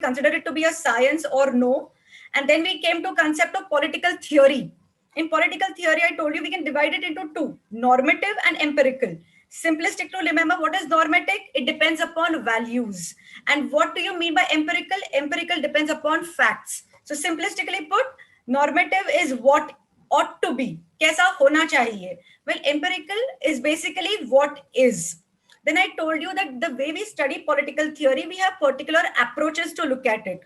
consider it to be a science or no. And then we came to concept of political theory. In political theory, I told you we can divide it into two, normative and empirical. Simplistic to remember, what is normative? It depends upon values. And what do you mean by empirical? Empirical depends upon facts. So simplistically put, normative is what ought to be. Kaisa hona chahiye. Well, empirical is basically what is. Then I told you that the way we study political theory, we have particular approaches to look at it.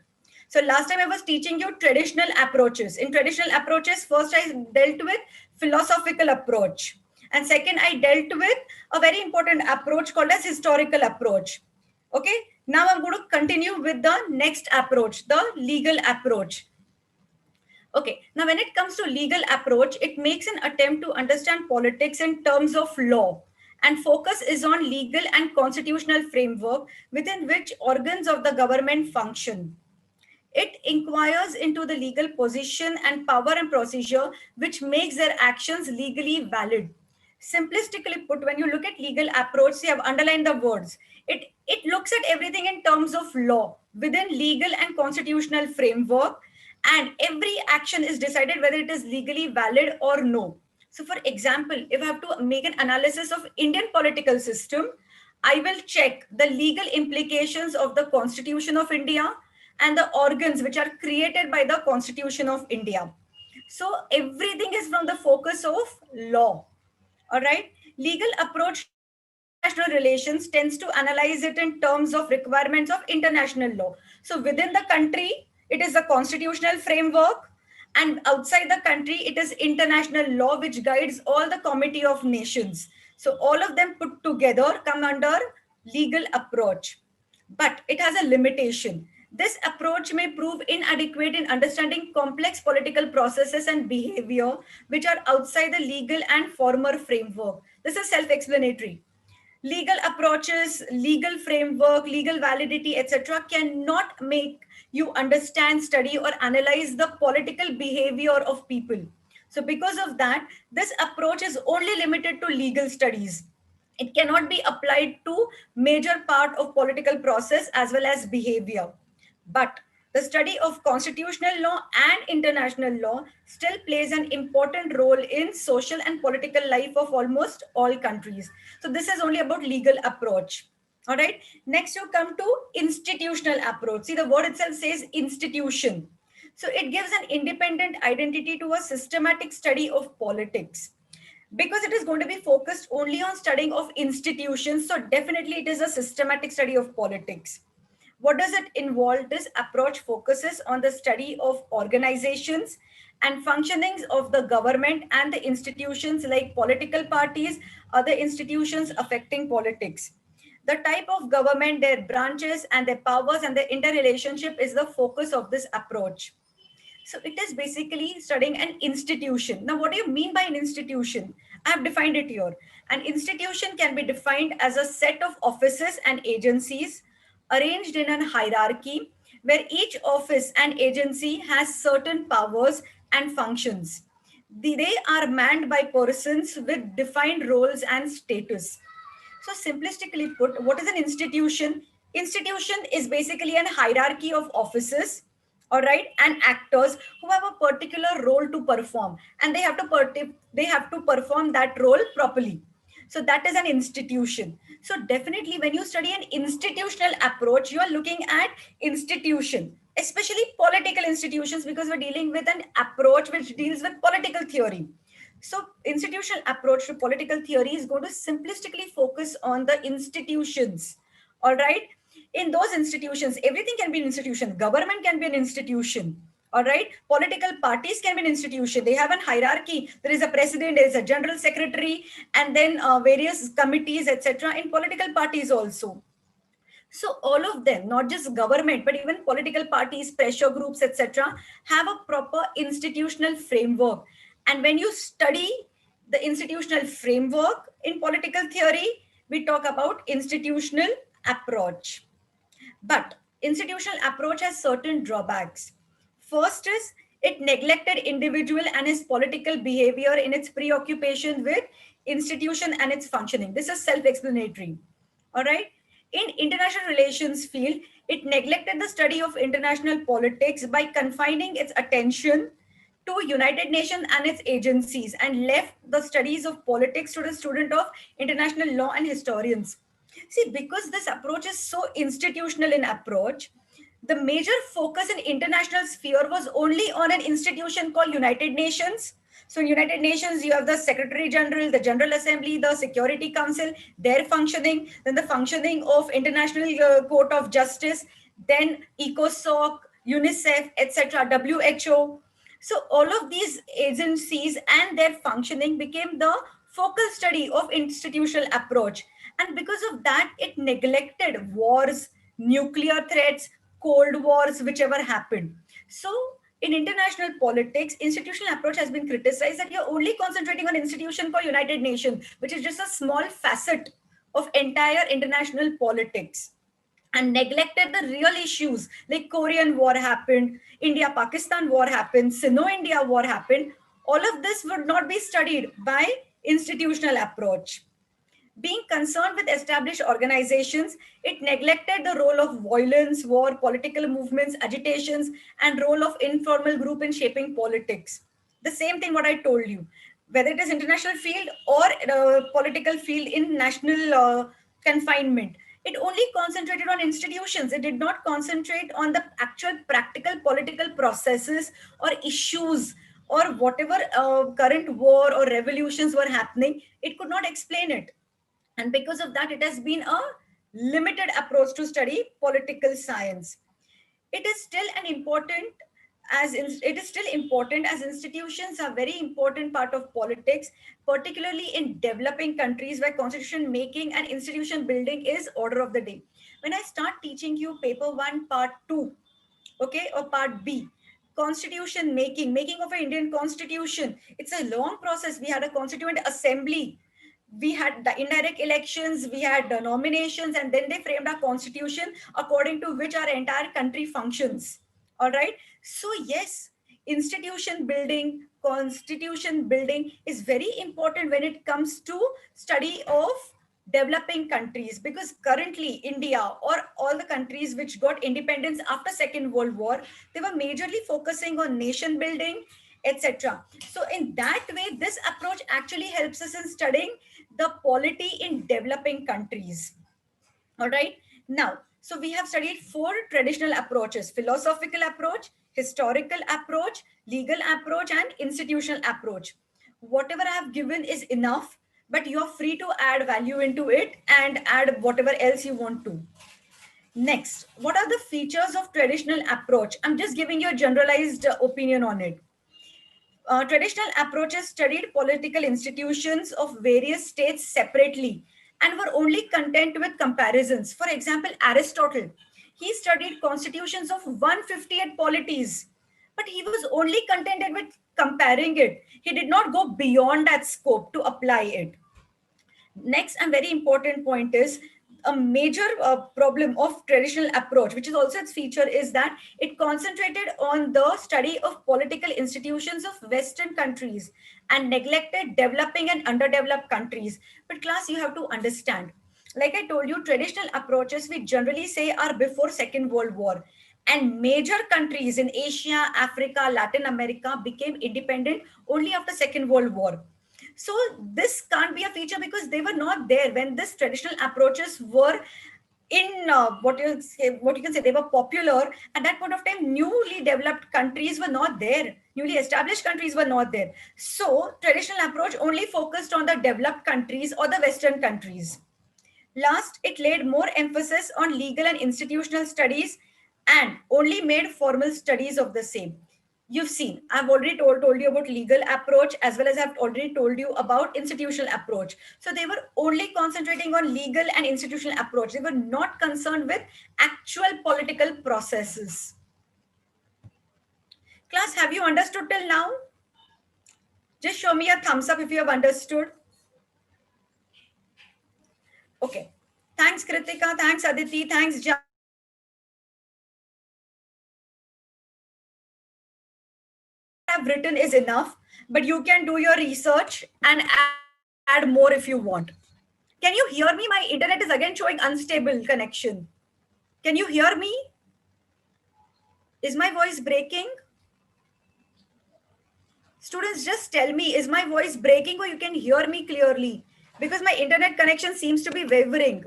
So last time I was teaching you traditional approaches. In traditional approaches, first I dealt with philosophical approach. And second, I dealt with a very important approach called as historical approach. Okay. Now I'm going to continue with the next approach, the legal approach. Okay. Now when it comes to legal approach, it makes an attempt to understand politics in terms of law, and focus is on legal and constitutional framework within which organs of the government function. It inquires into the legal position and power and procedure which makes their actions legally valid. Simplistically put, when you look at legal approach, you have underlined the words. It looks at everything in terms of law within legal and constitutional framework, and every action is decided whether it is legally valid or no. So for example, if I have to make an analysis of Indian political system, I will check the legal implications of the Constitution of India and the organs which are created by the Constitution of India. So everything is from the focus of law. All right. Legal approach to international relations tends to analyze it in terms of requirements of international law. So within the country, it is the constitutional framework, and outside the country, it is international law which guides all the Committee of Nations. So all of them put together come under legal approach. But it has a limitation. This approach may prove inadequate in understanding complex political processes and behavior which are outside the legal and formal framework. This is self-explanatory. Legal approaches, legal framework, legal validity, etc. cannot make you understand, study, or analyze the political behavior of people. So because of that, this approach is only limited to legal studies. It cannot be applied to major part of political process as well as behavior. But the study of constitutional law and international law still plays an important role in social and political life of almost all countries. So this is only about legal approach. All right. Next, you come to institutional approach. See, the word itself says institution. So it gives an independent identity to a systematic study of politics, because it is going to be focused only on studying of institutions. So definitely it is a systematic study of politics. What does it involve? This approach focuses on the study of organizations and functionings of the government and the institutions like political parties, other institutions affecting politics. The type of government, their branches and their powers and their interrelationship is the focus of this approach. So it is basically studying an institution. Now, what do you mean by an institution? I have defined it here. An institution can be defined as a set of offices and agencies arranged in a hierarchy where each office and agency has certain powers and functions. They are manned by persons with defined roles and status. So simplistically put, what is an institution? Institution is basically an hierarchy of offices, all right, and actors who have a particular role to perform, and they have to perform that role properly. So that is an institution. So definitely when you study an institutional approach, you are looking at institution, especially political institutions, because we're dealing with an approach which deals with political theory. So institutional approach to political theory is going to simplistically focus on the institutions. All right. In those institutions, everything can be an institution. Government can be an institution. All right. Political parties can be an institution. They have a hierarchy. There is a president, there is a general secretary, and then various committees, etc. in political parties also. So all of them, not just government, but even political parties, pressure groups, etc., have a proper institutional framework. And when you study the institutional framework in political theory, we talk about institutional approach. But institutional approach has certain drawbacks. First is it neglected individual and his political behavior in its preoccupation with institution and its functioning. This is self-explanatory. All right. In international relations field, It neglected the study of international politics by confining its attention to United Nations and its agencies, and left the studies of politics to the student of international law and historians. See, because this approach is so institutional in approach, the major focus in international sphere was only on an institution called United Nations. So in United Nations, you have the Secretary General, the General Assembly, the Security Council, their functioning, then the functioning of International Court of Justice, then ECOSOC, UNICEF, etc., WHO. So all of these agencies and their functioning became the focal study of institutional approach. And because of that, it neglected wars, nuclear threats, Cold Wars, whichever happened. So in international politics, institutional approach has been criticized that you're only concentrating on institution called United Nations, which is just a small facet of entire international politics, and neglected the real issues like Korean War happened, India-Pakistan war happened, Sino-India war happened. All of this would not be studied by institutional approach. Being concerned with established organizations, it neglected the role of violence, war, political movements, agitations, and role of informal group in shaping politics. The same thing what I told you, whether it is international field or political field in national confinement. It only concentrated on institutions. It did not concentrate on the actual practical political processes or issues or whatever current war or revolutions were happening. It could not explain it, and because of that, it has been a limited approach to study political science. It is still an important it is still important as institutions are very important part of politics, particularly in developing countries where constitution making and institution building is order of the day. When I start teaching you paper 1 part 2, okay, or part B, constitution making of an Indian constitution, it's a long process. We had a constituent assembly, we had the indirect elections, we had the nominations, and then they framed our constitution according to which our entire country functions. All right. So yes, institution building, constitution building is very important when it comes to study of developing countries, because currently India or all the countries which got independence after Second World War, they were majorly focusing on nation building, etc. So in that way, this approach actually helps us in studying the polity in developing countries. All right. Now, so we have studied four traditional approaches: philosophical approach, historical approach, legal approach, and institutional approach. Whatever I have given is enough, but you're free to add value into it and add whatever else you want to. Next, what are the features of traditional approach? I'm just giving you a generalized opinion on it. Traditional approaches studied political institutions of various states separately and were only content with comparisons. For example, Aristotle, he studied constitutions of 158 polities, but he was only contented with comparing it. He did not go beyond that scope to apply it. Next and very important point is a major problem of traditional approach, which is also its feature, is that it concentrated on the study of political institutions of Western countries and neglected developing and underdeveloped countries. But class, you have to understand, like I told you, traditional approaches we generally say are before Second World War. And major countries in Asia, Africa, Latin America became independent only after Second World War. So this can't be a feature because they were not there when this traditional approaches were in what you can say, they were popular at that point of time. Newly developed countries were not there, newly established countries were not there. So traditional approach only focused on the developed countries or the Western countries. Last, it laid more emphasis on legal and institutional studies and only made formal studies of the same. You've seen, I've already told you about legal approach, as well as I've already told you about institutional approach. So they were only concentrating on legal and institutional approach. They were not concerned with actual political processes. Class, have you understood till now? Just show me a thumbs up if you have understood. Okay. Thanks, Kritika. Thanks, Aditi. Thanks, Janvi. What I've written is enough, but you can do your research and add more if you want. Can you hear me? My internet is again showing unstable connection. Can you hear me? Can you hear me? Is my voice breaking? Students, just tell me, is my voice breaking or you can hear me clearly? Because my internet connection seems to be wavering.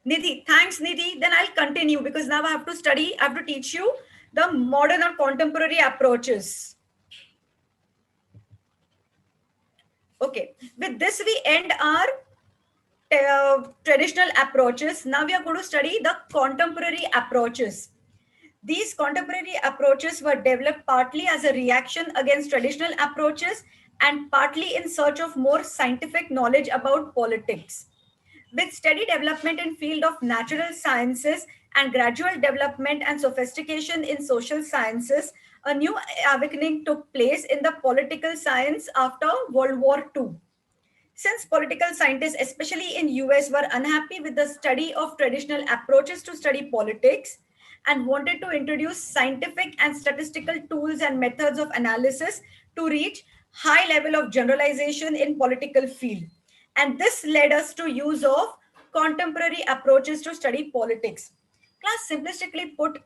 Nidhi, thanks Nidhi. Then I'll continue because now I have to study, I have to teach you the modern or contemporary approaches. Okay, with this we end our traditional approaches. Now we are going to study the contemporary approaches. These contemporary approaches were developed partly as a reaction against traditional approaches and partly in search of more scientific knowledge about politics. With steady development in field of natural sciences and gradual development and sophistication in social sciences, a new awakening took place in the political science after World War II. Since political scientists, especially in US, were unhappy with the study of traditional approaches to study politics and wanted to introduce scientific and statistical tools and methods of analysis to reach high level of generalization in political field. And this led us to use of contemporary approaches to study politics. Class, simplistically put,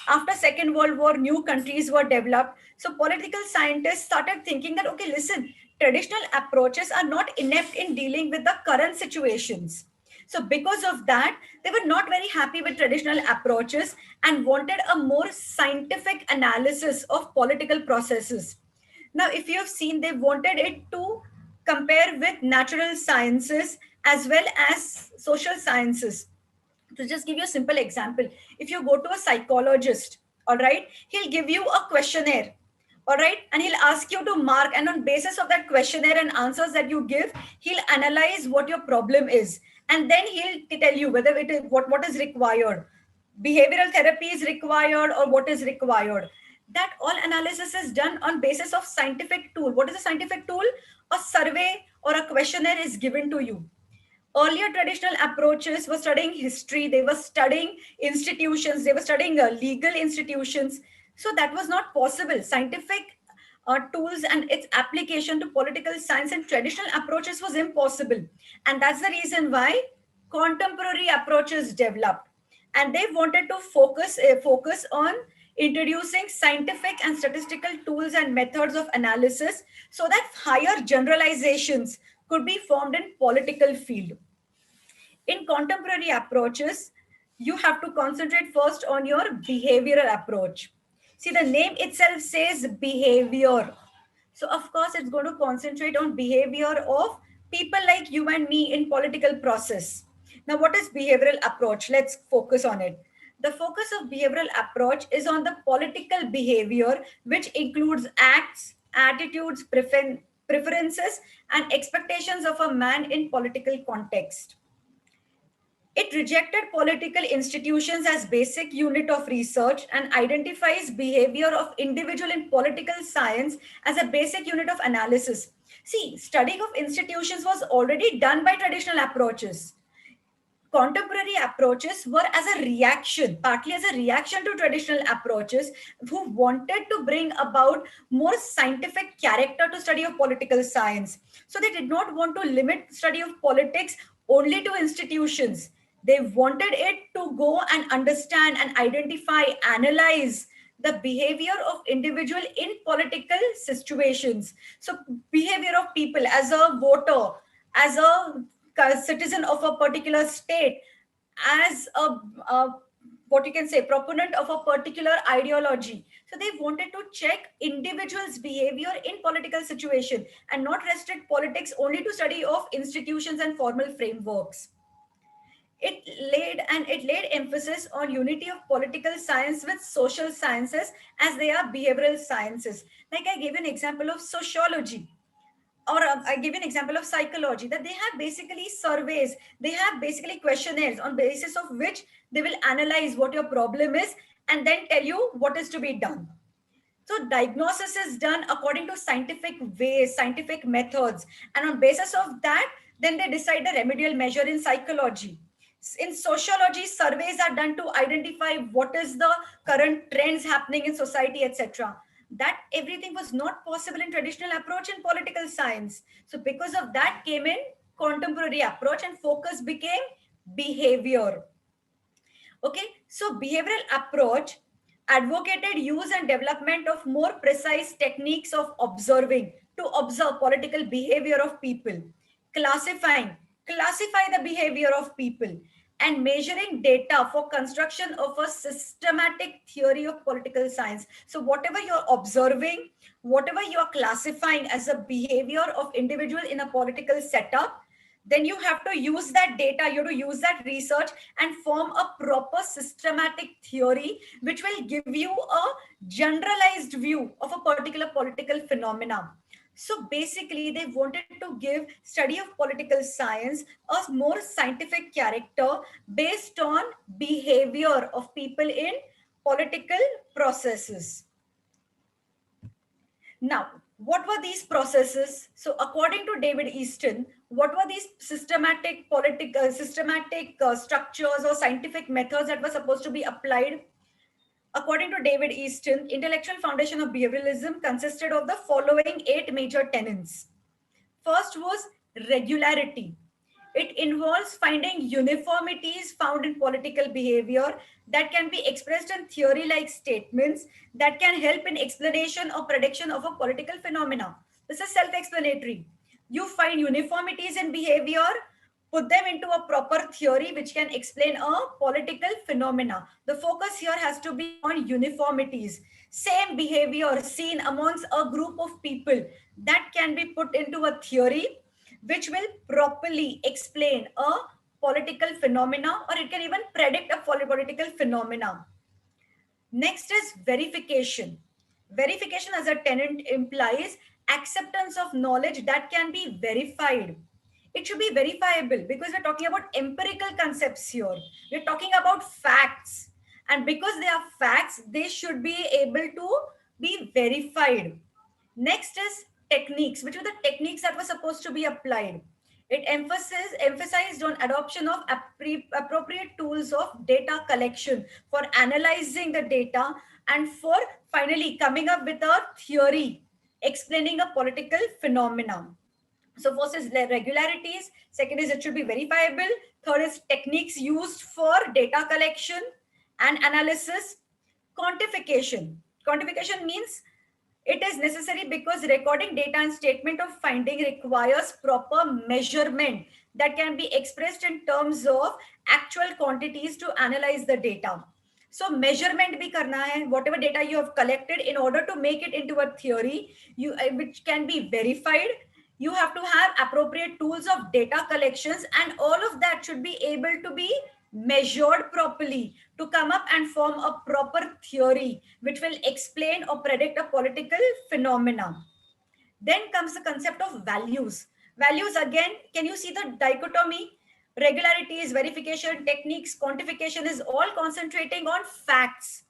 after Second World War, new countries were developed. So political scientists started thinking that, okay, listen, traditional approaches are not inept in dealing with the current situations. So because of that, they were not very happy with traditional approaches and wanted a more scientific analysis of political processes. Now, if you have seen, they wanted it to compare with natural sciences as well as social sciences. To just give you a simple example, if you go to a psychologist, all right, he'll give you a questionnaire, all right, and he'll ask you to mark, and on basis of that questionnaire and answers that you give, he'll analyze what your problem is, and then he'll tell you whether it is what is required, behavioral therapy is required or what is required. That all analysis is done on basis of scientific tool. What is a scientific tool? A survey or a questionnaire is given to you. Earlier traditional approaches were studying history, they were studying institutions, they were studying legal institutions. So that was not possible. Scientific tools and its application to political science and traditional approaches was impossible. And that's the reason why contemporary approaches developed. And they wanted to focus on introducing scientific and statistical tools and methods of analysis so that higher generalizations could be formed in political field. In contemporary approaches, you have to concentrate first on your behavioral approach. See, the name itself says behavior. So, of course, it's going to concentrate on behavior of people like you and me in political process. Now, what is behavioral approach? Let's focus on it. The focus of behavioral approach is on the political behavior, which includes acts, attitudes, preferences, and expectations of a man in political context. It rejected political institutions as basic unit of research and identifies behavior of individual in political science as a basic unit of analysis. See, studying of institutions was already done by traditional approaches. Contemporary approaches were as a reaction, partly as a reaction to traditional approaches, who wanted to bring about more scientific character to study of political science. So they did not want to limit study of politics only to institutions. They wanted it to go and understand and identify, analyze the behavior of individual in political situations. So behavior of people as a voter, as a citizen of a particular state, as a what you can say proponent of a particular ideology. So they wanted to check individuals behavior in political situation and not restrict politics only to study of institutions and formal frameworks. It laid emphasis on unity of political science with social sciences as they are behavioral sciences. Like I gave an example of sociology, or I give an example of psychology, that they have basically surveys, they have basically questionnaires on basis of which they will analyze what your problem is and then tell you what is to be done. So diagnosis is done according to scientific ways, scientific methods, and on basis of that, then they decide the remedial measure. In psychology, in sociology, surveys are done to identify what is the current trends happening in society, etc. That everything was not possible in traditional approach in political science. So because of that came in contemporary approach, and focus became behavior. Okay, so behavioral approach advocated use and development of more precise techniques of observing to observe political behavior of people, classifying, classify the behavior of people, and measuring data for construction of a systematic theory of political science. So whatever you're observing, whatever you're classifying as a behavior of individual in a political setup, then you have to use that data, you have to use that research and form a proper systematic theory which will give you a generalized view of a particular political phenomena. So basically they wanted to give study of political science a more scientific character based on behavior of people in political processes. Now, what were these processes? So, according to David Easton, what were these systematic political, systematic structures or scientific methods that were supposed to be applied? According to David Easton, intellectual foundation of behavioralism consisted of the following 8 major tenets. First was regularity. It involves finding uniformities found in political behavior that can be expressed in theory like statements that can help in explanation or prediction of a political phenomena. This is self explanatory. You find uniformities in behavior, put them into a proper theory which can explain a political phenomena. The focus here has to be on uniformities. Same behavior seen amongst a group of people that can be put into a theory which will properly explain a political phenomena, or it can even predict a political phenomena. Next is verification. Verification as a tenant implies acceptance of knowledge that can be verified. It should be verifiable because we're talking about empirical concepts here. We're talking about facts. And because they are facts, they should be able to be verified. Next is techniques, which were the techniques that were supposed to be applied. It emphasized on adoption of appropriate tools of data collection for analyzing the data and for finally coming up with a theory explaining a political phenomenon. So first is regularities, second is it should be verifiable, third is techniques used for data collection and analysis. Quantification. Quantification means it is necessary because recording data and statement of finding requires proper measurement that can be expressed in terms of actual quantities to analyze the data. So measurement bhi karna hai, whatever data you have collected in order to make it into a theory, which can be verified. You have to have appropriate tools of data collections, and all of that should be able to be measured properly to come up and form a proper theory which will explain or predict a political phenomena. Then comes the concept of values. Values, again, can you see the dichotomy? Regularities, verification, techniques, quantification is all concentrating on facts.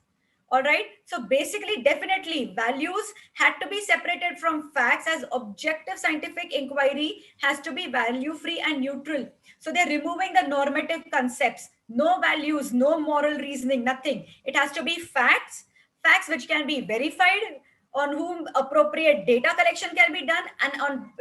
All right. So basically, definitely, values had to be separated from facts, as objective scientific inquiry has to be value free and neutral. So they're removing the normative concepts. No values, no moral reasoning, nothing. It has to be facts, facts which can be verified, on whom appropriate data collection can be done, and on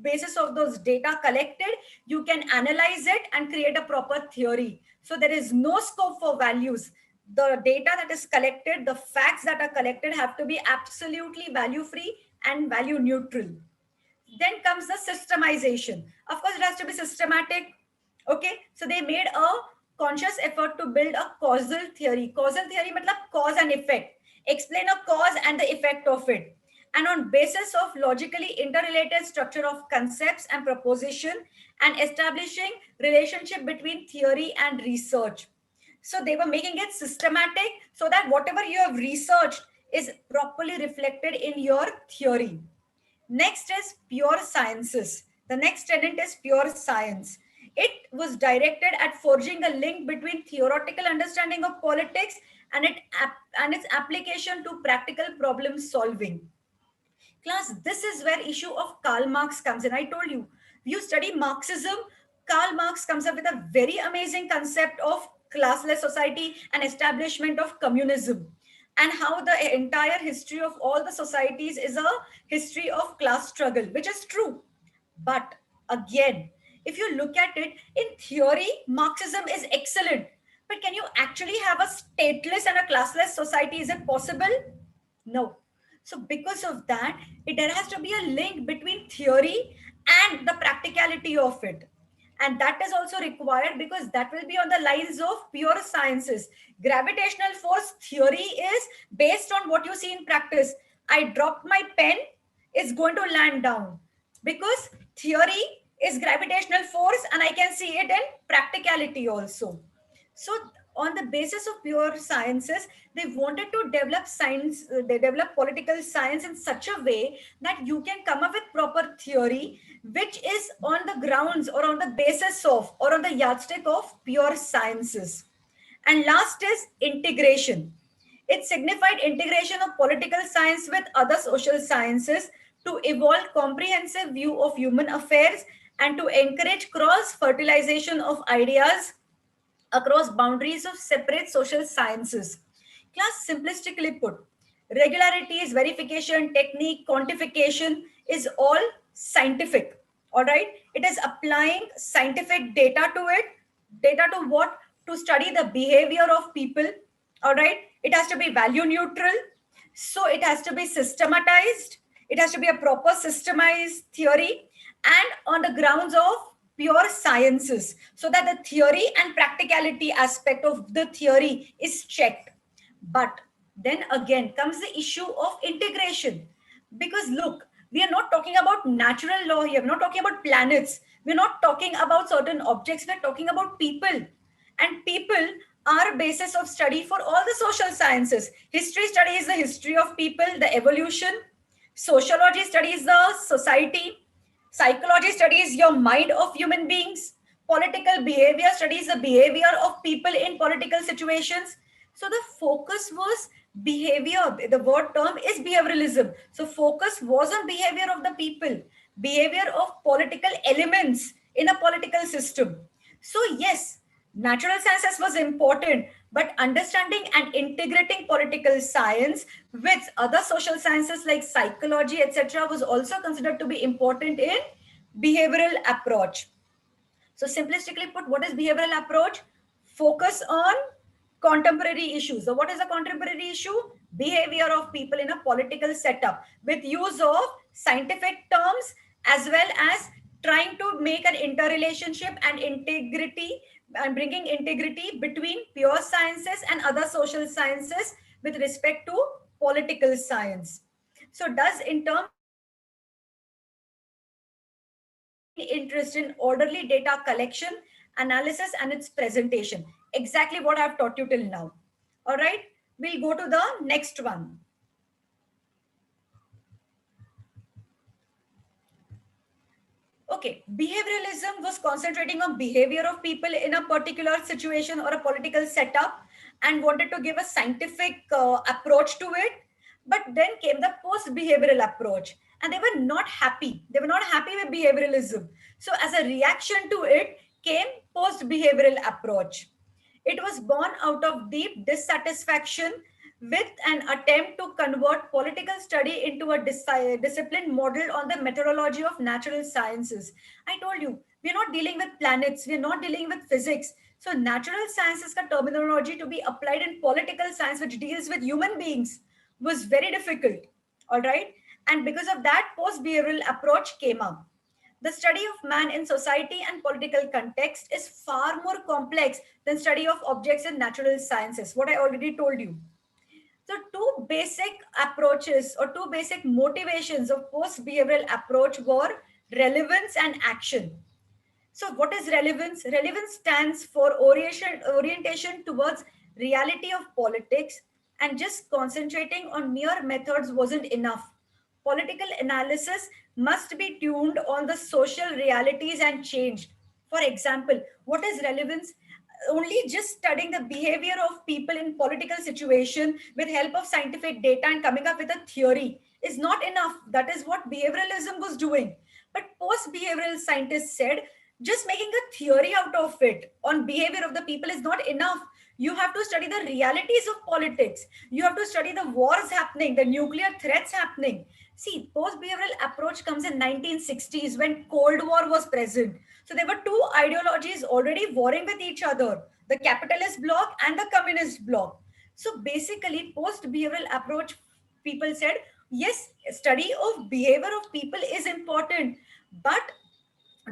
basis of those data collected, you can analyze it and create a proper theory. So there is no scope for values. The data that is collected, the facts that are collected have to be absolutely value free and value neutral. Then comes the systemization. Of course, it has to be systematic. Okay, so they made a conscious effort to build a causal theory. Causal theory matlab cause and effect. Explain a cause and the effect of it. And on basis of logically interrelated structure of concepts and proposition, and establishing relationship between theory and research. So they were making it systematic so that whatever you have researched is properly reflected in your theory. Next is pure sciences. The next tenet is pure science. It was directed at forging a link between theoretical understanding of politics and its application to practical problem solving. Class, this is where issue of Karl Marx comes in. I told you, you study Marxism, Karl Marx comes up with a very amazing concept of classless society and establishment of communism. and how the entire history of all the societies is a history of class struggle, which is true. But again, if you look at it in theory, Marxism is excellent. But can you actually have a stateless and a classless society? Is it possible? No. So because of that, there has to be a link between theory and the practicality of it. And that is also required because that will be on the lines of pure sciences. Gravitational force theory is based on what you see in practice. I dropped my pen, it's going to land down because theory is gravitational force and I can see it in practicality also. So on the basis of pure sciences, they wanted to develop science, they develop political science in such a way that you can come up with proper theory which is on the grounds or on the basis of or on the yardstick of pure sciences. And last is integration. It signified integration of political science with other social sciences to evolve comprehensive view of human affairs and to encourage cross fertilization of ideas across boundaries of separate social sciences. Class simplistically put, regularities, verification, technique, quantification is all scientific. All right. It is applying scientific data to it. Data to what? To study the behavior of people. All right. It has to be value neutral. So it has to be systematized. It has to be a proper systemized theory and on the grounds of pure sciences so that the theory and practicality aspect of the theory is checked. But then again comes the issue of integration. Because look, we are not talking about natural law here. We're not talking about planets. We're not talking about certain objects. We're talking about people. And people are basis of study for all the social sciences. History studies the history of people, the evolution. Sociology studies the society. Psychology studies your mind of human beings. Political behavior studies the behavior of people in political situations. So the focus was behavior. The word term is behavioralism. So focus was on behavior of the people, behavior of political elements in a political system. So yes, natural sciences was important, but understanding and integrating political science with other social sciences like psychology, etc., was also considered to be important in behavioral approach. So simplistically put, what is behavioral approach? Focus on contemporary issues. So what is a contemporary issue? Behavior of people in a political setup with use of scientific terms as well as trying to make an interrelationship and integrity and bringing integrity between pure sciences and other social sciences with respect to political science. So does in terms interest in orderly data collection, analysis, and its presentation. Exactly what I've taught you till now. All right, we'll go to the next one. Okay, behavioralism was concentrating on behavior of people in a particular situation or a political setup and wanted to give a scientific approach to it. But then came the post-behavioral approach and they were not happy. They were not happy with behavioralism. So as a reaction to it came post-behavioral approach. It was born out of deep dissatisfaction with an attempt to convert political study into a discipline modeled on the methodology of natural sciences. I told you, we're not dealing with planets, we're not dealing with physics. So natural sciences ka terminology to be applied in political science, which deals with human beings, was very difficult. All right. And because of that, post-behavioral approach came up. The study of man in society and political context is far more complex than study of objects in natural sciences, what I already told you. So two basic approaches or two basic motivations of post-behavioral approach were relevance and action. So what is relevance? Relevance stands for orientation towards reality of politics, and just concentrating on mere methods wasn't enough. Political analysis must be tuned on the social realities and changed. For example, what is relevance? Only just studying the behavior of people in political situation with help of scientific data and coming up with a theory is not enough. That is what behavioralism was doing. But post-behavioral scientists said just making a theory out of it on behavior of the people is not enough. You have to study the realities of politics. You have to study the wars happening, the nuclear threats happening. See, post-behavioral approach comes in 1960s when Cold War was present. So there were two ideologies already warring with each other, the capitalist bloc and the communist bloc. So basically, post-behavioral approach, people said, yes, study of behavior of people is important, but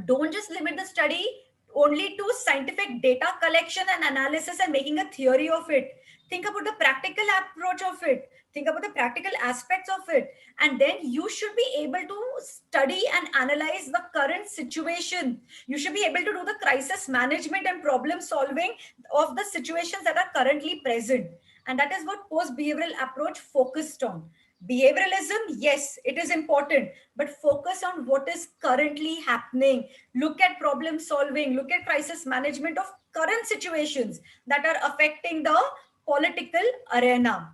don't just limit the study only to scientific data collection and analysis and making a theory of it. Think about the practical approach of it. Think about the practical aspects of it. And then you should be able to study and analyze the current situation. You should be able to do the crisis management and problem solving of the situations that are currently present. And that is what post behavioral approach focused on. Behavioralism, yes, it is important, but focus on what is currently happening. Look at problem solving, look at crisis management of current situations that are affecting the political arena.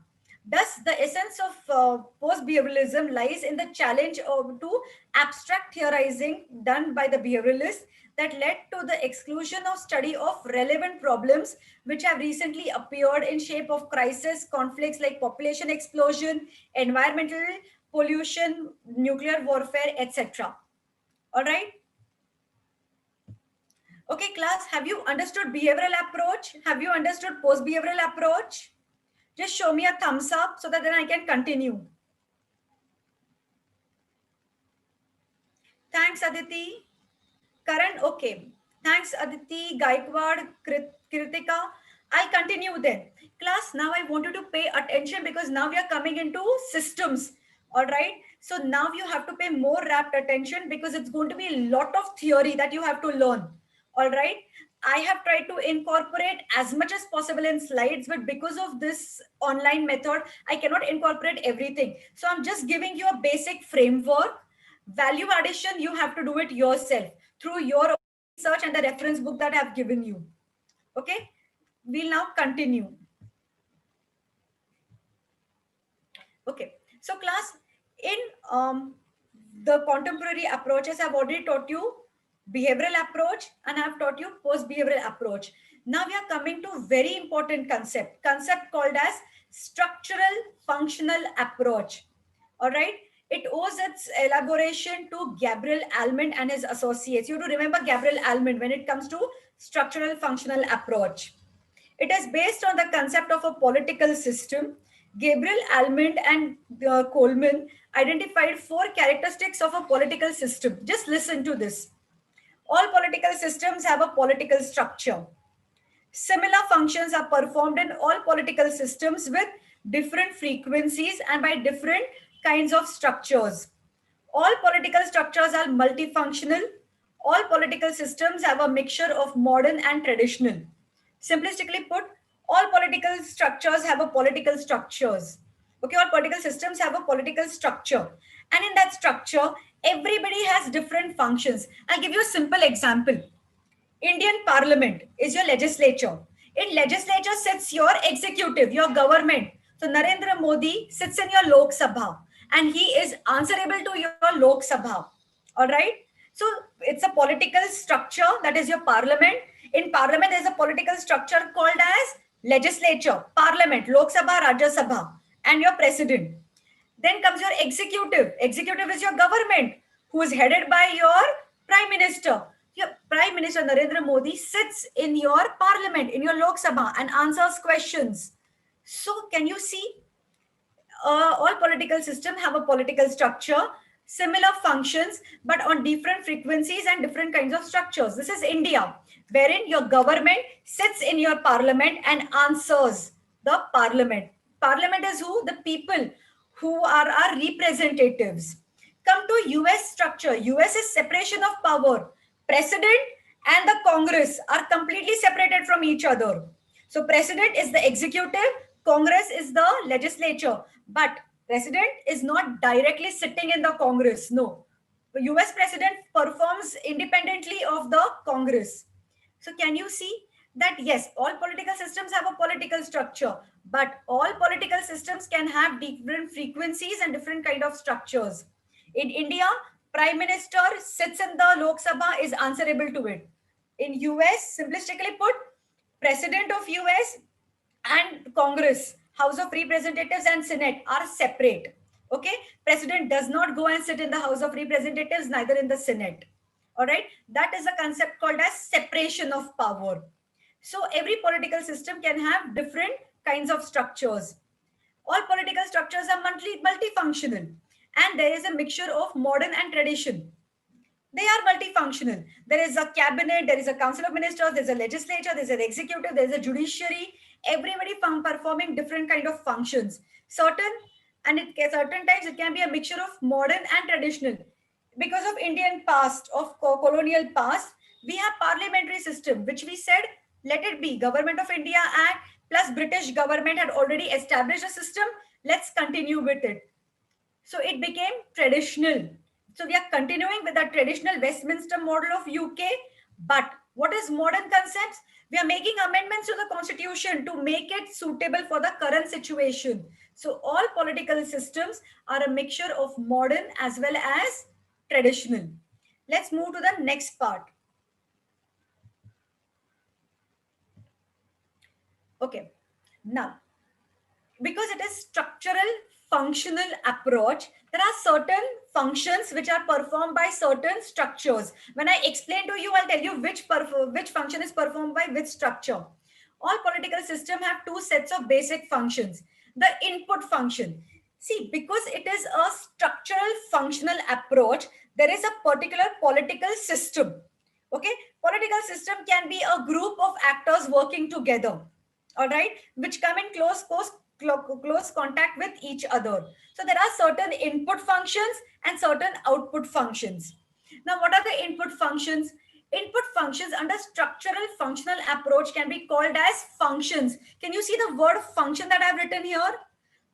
Thus, the essence of post-behavioralism lies in the challenge to abstract theorizing done by the behavioralists that led to the exclusion of study of relevant problems which have recently appeared in shape of crisis, conflicts like population explosion, environmental pollution, nuclear warfare, etc. All right. Okay, class, have you understood behavioral approach? Have you understood post-behavioral approach? Just show me a thumbs up so that then I can continue. Thanks, Aditi. Karan, okay. Thanks, Aditi, Gaikwad, Kritika. I'll continue then. Class, now I want you to pay attention because now we are coming into systems. All right. So now you have to pay more rapt attention because it's going to be a lot of theory that you have to learn. All right. I have tried to incorporate as much as possible in slides, but because of this online method, I cannot incorporate everything. So I'm just giving you a basic framework. Value addition, you have to do it yourself through your research and the reference book that I've given you. Okay, we'll now continue. Okay, so class, in the contemporary approaches, I've already taught you behavioral approach and I've taught you post-behavioral approach. Now we are coming to very important concept called as structural functional approach. All right. It owes its elaboration to Gabriel Almond and his associates. You have to remember Gabriel Almond when it comes to structural functional approach. It is based on the concept of a political system. Gabriel Almond and Coleman identified four characteristics of a political system. Just listen to this. All political systems have a political structure. Similar functions are performed in all political systems with different frequencies and by different kinds of structures. All political structures are multifunctional. All political systems have a mixture of modern and traditional. Simplistically put, all political structures have a political structures. Okay, all political systems have a political structure. And in that structure, everybody has different functions. I'll give you a simple example. Indian Parliament is your legislature. In legislature sits your executive, your government. So Narendra Modi sits in your Lok Sabha and he is answerable to your Lok Sabha. All right. So it's a political structure that is your parliament. In parliament, there's a political structure called as legislature, parliament, Lok Sabha, Rajya Sabha, and your president. Then comes your executive. Executive is your government, who is headed by your prime minister. Your prime minister Narendra Modi sits in your parliament, in your Lok Sabha, and answers questions. So can you see? All political systems have a political structure, similar functions, but on different frequencies and different kinds of structures. This is India, wherein your government sits in your parliament and answers the parliament. Parliament is who? The people who are our representatives. Come to US structure. US is separation of power. President and the Congress are completely separated from each other. So president is the executive, Congress is the legislature, but president is not directly sitting in the Congress. No, the US president performs independently of the Congress. So can you see that yes, all political systems have a political structure, but all political systems can have different frequencies and different kind of structures. In India, prime minister sits in the Lok Sabha, is answerable to it. In US, simplistically put, president of US and Congress, House of Representatives and Senate are separate. Okay, President does not go and sit in the House of Representatives, neither in the Senate. All right, that is a concept called as separation of power. So every political system can have different kinds of structures. All political structures are multifunctional, and there is a mixture of modern and tradition. They are multifunctional. There is a cabinet, there is a council of ministers, there's a legislature, there's an executive, there's a judiciary. Everybody performing different kind of functions. Certain and certain times it can be a mixture of modern and traditional. Because of Indian past, of colonial past, we have parliamentary system, which we said let it be Government of India Act plus British government had already established a system. Let's continue with it. So it became traditional. So we are continuing with the traditional Westminster model of UK. But what is modern concepts? We are making amendments to the constitution to make it suitable for the current situation. So all political systems are a mixture of modern as well as traditional. Let's move to the next part. Okay. Now, because it is structural functional approach, there are certain functions which are performed by certain structures. When I explain to you, I'll tell you which function is performed by which structure. All political systems have two sets of basic functions. The input function, see, because it is a structural functional approach, there is a particular political system. Okay, political system can be a group of actors working together, all right, which come in close contact with each other. So there are certain input functions and certain output functions. Now, what are the input functions? Input functions under structural functional approach can be called as functions. Can you see the word function that I've written here?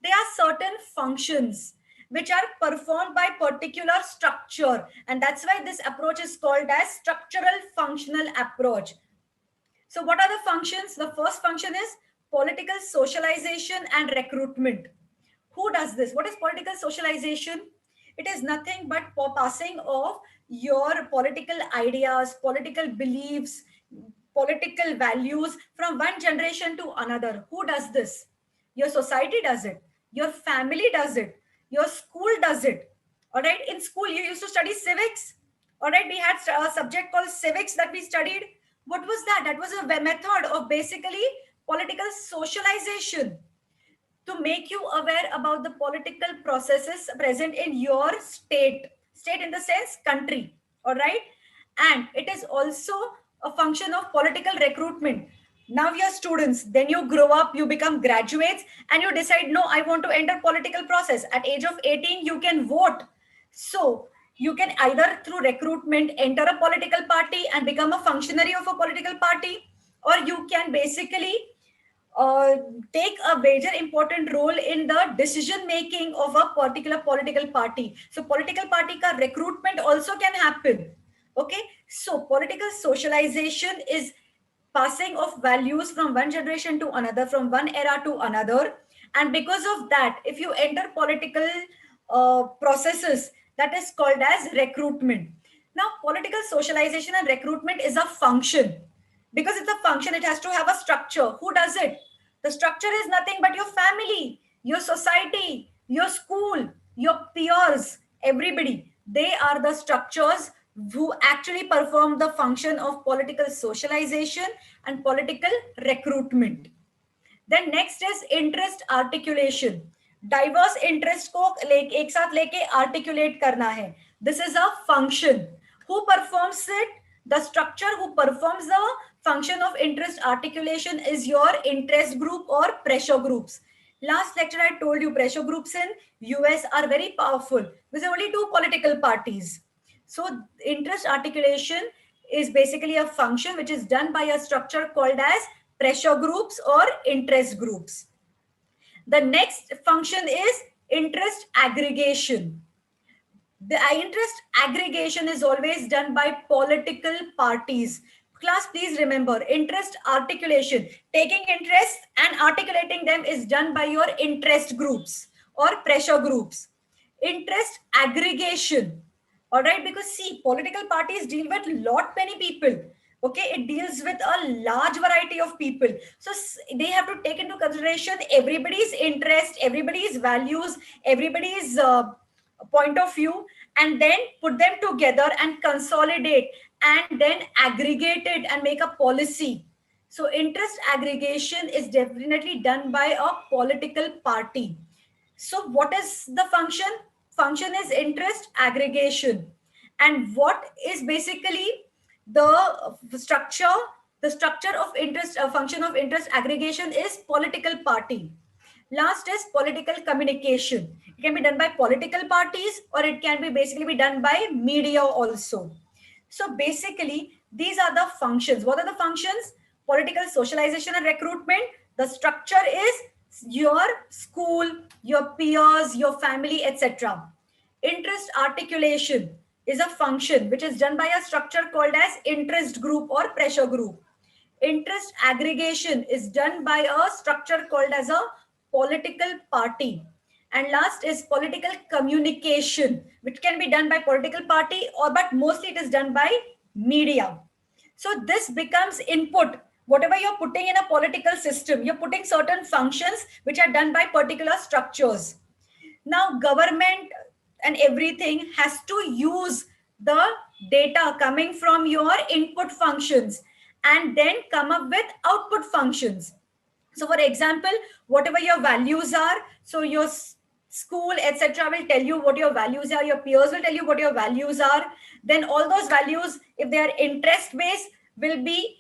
They are certain functions which are performed by particular structure, and that's why this approach is called as structural functional approach. So what are the functions? The first function is political socialization and recruitment. Who does this? What is political socialization? It is nothing but passing of your political ideas, political beliefs, political values from one generation to another. Who does this? Your society does it. Your family does it. Your school does it. All right. In school, you used to study civics. All right. We had a subject called civics that we studied. What was that? That was a method of basically political socialization to make you aware about the political processes present in your state in the sense country. All right, and it is also a function of political recruitment. Now you're students, then you grow up, you become graduates, and you decide, no, I want to enter political process. At age of 18 you can vote. So you can either through recruitment enter a political party and become a functionary of a political party, or you can basically uh, take a major important role in the decision making of a particular political party. So political party ka recruitment also can happen. Okay, so political socialization is passing of values from one generation to another, from one era to another. And because of that, if you enter political processes, that is called as recruitment. Now political socialization and recruitment is a function. Because it's a function, it has to have a structure. Who does it? The structure is nothing but your family, your society, your school, your peers, everybody. They are the structures who actually perform the function of political socialization and political recruitment. Then next is interest articulation. Diverse interest को एक साथ लेके articulate करना है. This is a function. Who performs it? The structure who performs the function of interest articulation is your interest group or pressure groups. Last lecture I told you pressure groups in US are very powerful. There's only two political parties. So interest articulation is basically a function which is done by a structure called as pressure groups or interest groups. The next function is interest aggregation. The interest aggregation is always done by political parties. Class, please remember, interest articulation, taking interest and articulating them is done by your interest groups or pressure groups. Interest aggregation, all right, because see, political parties deal with lot many people. Okay, it deals with a large variety of people. So they have to take into consideration everybody's interest, everybody's values, everybody's point of view, and then put them together and consolidate and then aggregate it and make a policy. So interest aggregation is definitely done by a political party. So what is the function? Function is interest aggregation. And what is basically the structure? The structure of interest, a function of interest aggregation is political party. Last is political communication. It can be done by political parties, or it can be basically be done by media also. So basically, these are the functions. What are the functions? Political socialization and recruitment. The structure is your school, your peers, your family, etc. Interest articulation is a function which is done by a structure called as interest group or pressure group. Interest aggregation is done by a structure called as a political party. And last is political communication, which can be done by political party, or but mostly it is done by media. So this becomes input. Whatever you're putting in a political system, you're putting certain functions which are done by particular structures. Now government and everything has to use the data coming from your input functions and then come up with output functions. So for example, whatever your values are, so your school etc will tell you what your values are, your peers will tell you what your values are. Then all those values, if they are interest based, will be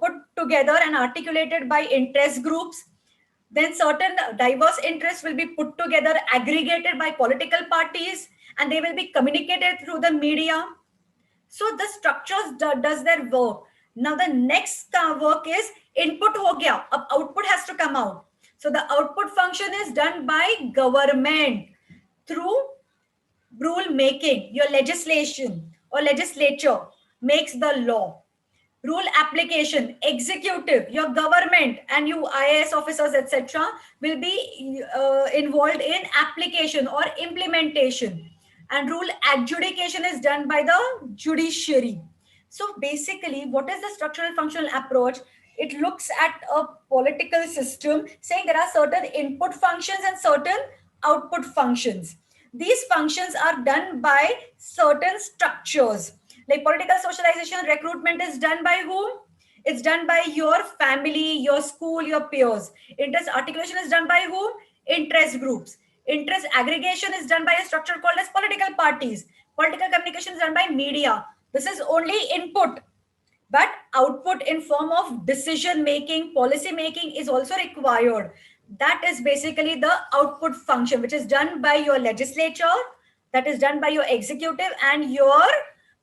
put together and articulated by interest groups. Then certain diverse interests will be put together, aggregated by political parties, and they will be communicated through the media. So the structures does their work. Now the next work is input ho gaya, output has to come out. So the output function is done by government through rule making. Your legislation or legislature makes the law. Rule application, executive, your government and you IAS officers etc will be involved in application or implementation. And rule adjudication is done by the judiciary. So basically, what is the structural functional approach? It looks at a political system saying there are certain input functions and certain output functions. These functions are done by certain structures. Like political socialization recruitment is done by whom? It's done by your family, your school, your peers. Interest articulation is done by whom? Interest groups. Interest aggregation is done by a structure called as political parties. Political communication is done by media. This is only input, but output in form of decision making, policy making is also required. That is basically the output function, which is done by your legislature, that is done by your executive, and your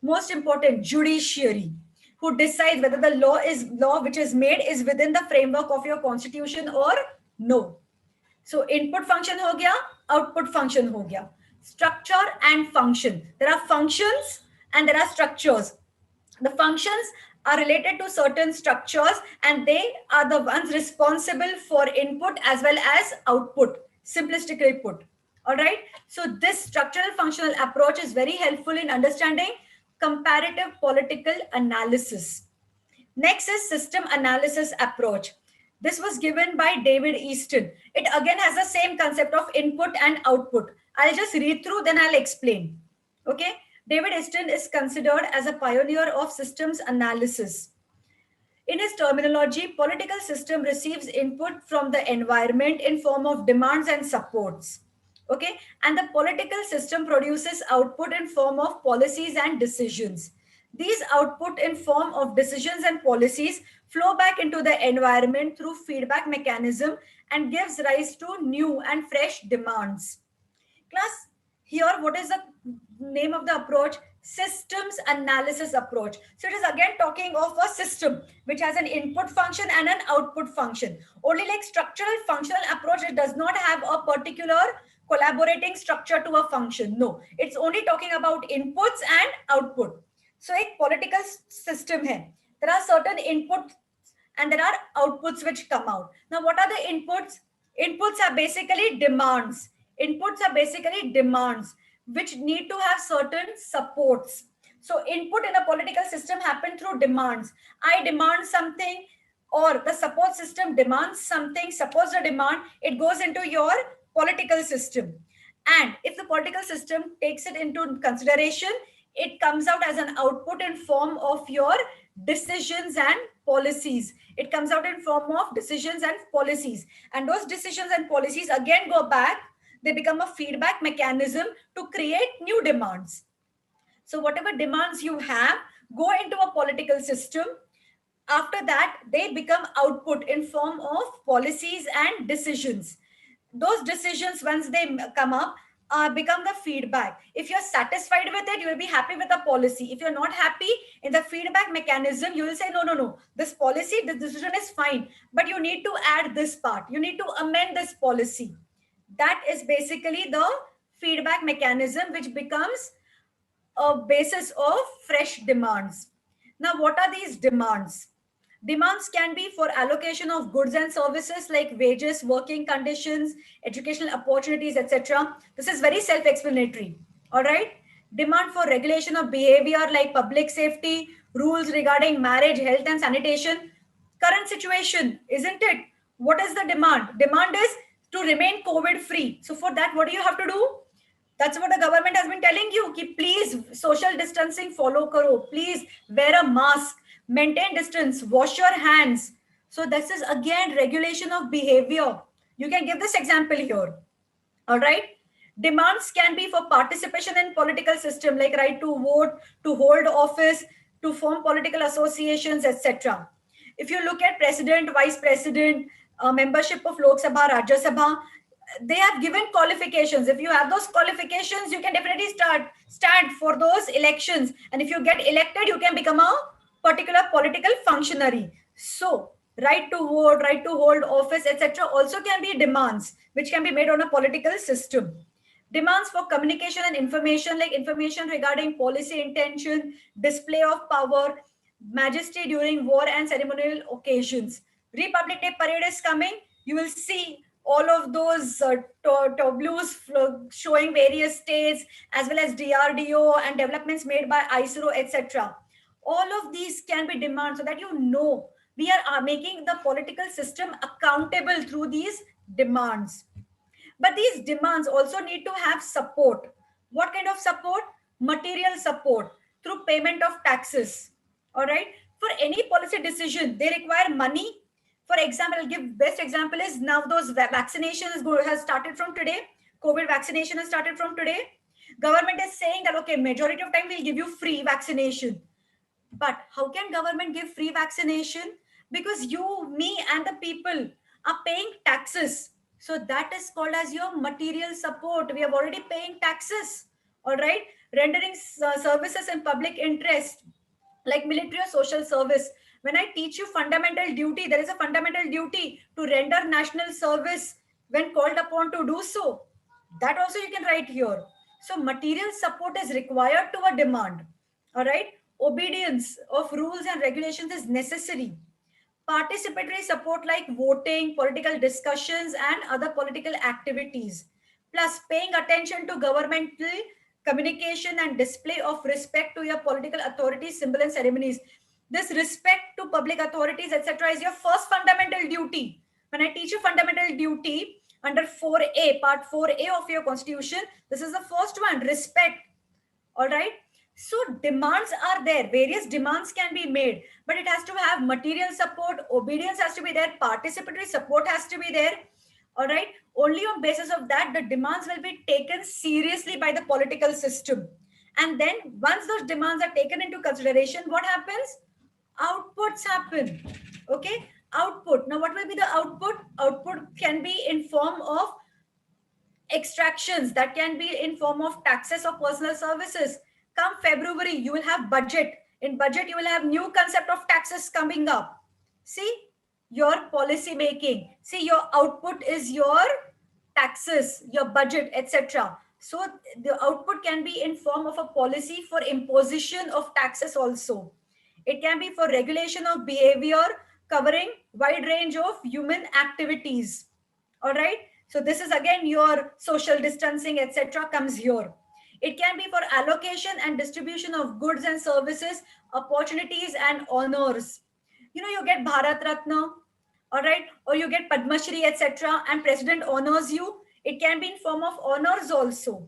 most important judiciary, who decides whether the law which is made is within the framework of your constitution or no. So input function ho gaya, output function ho gaya. Structure and function. There are functions and there are structures. The functions are related to certain structures and they are the ones responsible for input as well as output, simplistically put. All right. So this structural functional approach is very helpful in understanding comparative political analysis. Next is system analysis approach. This was given by David Easton. It again has the same concept of input and output. I'll just read through, then I'll explain. Okay. David Easton is considered as a pioneer of systems analysis. In his terminology, political system receives input from the environment in form of demands and supports. Okay. And the political system produces output in form of policies and decisions. These output in form of decisions and policies flow back into the environment through feedback mechanism and gives rise to new and fresh demands. Class, here what is the name of the approach? Systems analysis approach. So it is again talking of a system which has an input function and an output function. Only like structural functional approach, it does not have a particular collaborating structure to a function. No, it's only talking about inputs and output. So a political system hai. There are certain inputs and there are outputs which come out. Now, what are the inputs? Inputs are basically demands. Inputs are basically demands which need to have certain supports. So input in a political system happen through demands. I demand something, or the support system demands something. Suppose the demand, it goes into your political system. And if the political system takes it into consideration, it comes out as an output in form of your decisions and policies. It comes out in form of decisions and policies. And those decisions and policies again go back, they become a feedback mechanism to create new demands. So whatever demands you have go into a political system. After that, they become output in form of policies and decisions. Those decisions, once they come up, become the feedback. If you're satisfied with it, you will be happy with the policy. If you're not happy in the feedback mechanism, you will say, no, no, no, this policy, this decision is fine, but you need to add this part. You need to amend this policy. That is basically the feedback mechanism, which becomes a basis of fresh demands. Now, what are these demands? Demands can be for allocation of goods and services like wages, working conditions, educational opportunities, etc. This is very self-explanatory. All right. Demand for regulation of behavior like public safety, rules regarding marriage, health, and sanitation. Current situation, isn't it? What is the demand? Demand is to remain COVID free. So, for that, what do you have to do? That's what the government has been telling you. Ki please social distancing follow karo. Please wear a mask, maintain distance, wash your hands. So this is again regulation of behavior. You can give this example here. All right. Demands can be for participation in political system like right to vote, to hold office, to form political associations, etc. If you look at president, vice president, membership of Lok Sabha, Rajya Sabha, they have given qualifications. If you have those qualifications, you can definitely stand for those elections. And if you get elected, you can become a particular political functionary. So right to vote, right to hold office, etc. also can be demands which can be made on a political system. Demands for communication and information, like information regarding policy intention, display of power, majesty during war and ceremonial occasions. Republic Day parade is coming. You will see all of those tableaus showing various states as well as DRDO and developments made by ISRO, etc. All of these can be demands so that you know we are making the political system accountable through these demands. But these demands also need to have support. What kind of support? Material support through payment of taxes. All right. For any policy decision, they require money. For example, I'll give best example is now those vaccinations has started from today. COVID vaccination has started from today. Government is saying that okay, majority of time we'll give you free vaccination. But how can government give free vaccination? Because you, me, and the people are paying taxes. So that is called as your material support. We are already paying taxes. All right. Rendering services in public interest, like military or social service. When I teach you fundamental duty, there is a fundamental duty to render national service when called upon to do so. That also you can write here. So material support is required to a demand. All right. Obedience of rules and regulations is necessary. Participatory support like voting, political discussions, and other political activities. Plus, paying attention to governmental communication and display of respect to your political authorities, symbol, and ceremonies. This respect to public authorities, etc., is your first fundamental duty. When I teach you fundamental duty under 4A, part 4A of your constitution, this is the first one, respect. All right. So demands are there. Various demands can be made, but it has to have material support. Obedience has to be there. Participatory support has to be there. All right. Only on basis of that, the demands will be taken seriously by the political system. And then once those demands are taken into consideration, what happens? Outputs happen. Okay. Output. Now, what will be the output? Output can be in form of extractions, that can be in form of taxes or personal services. Come February, you will have budget. In budget, you will have new concept of taxes coming up. See, your policy making. See, your output is your taxes, your budget, etc. So the output can be in form of a policy for imposition of taxes also. It can be for regulation of behavior covering wide range of human activities. All right. So this is again your social distancing, etc. comes here. It can be for allocation and distribution of goods and services, opportunities and honors. You get Bharat Ratna, all right, or you get Padma Shri, etc., and president honors you. It can be in form of honors also.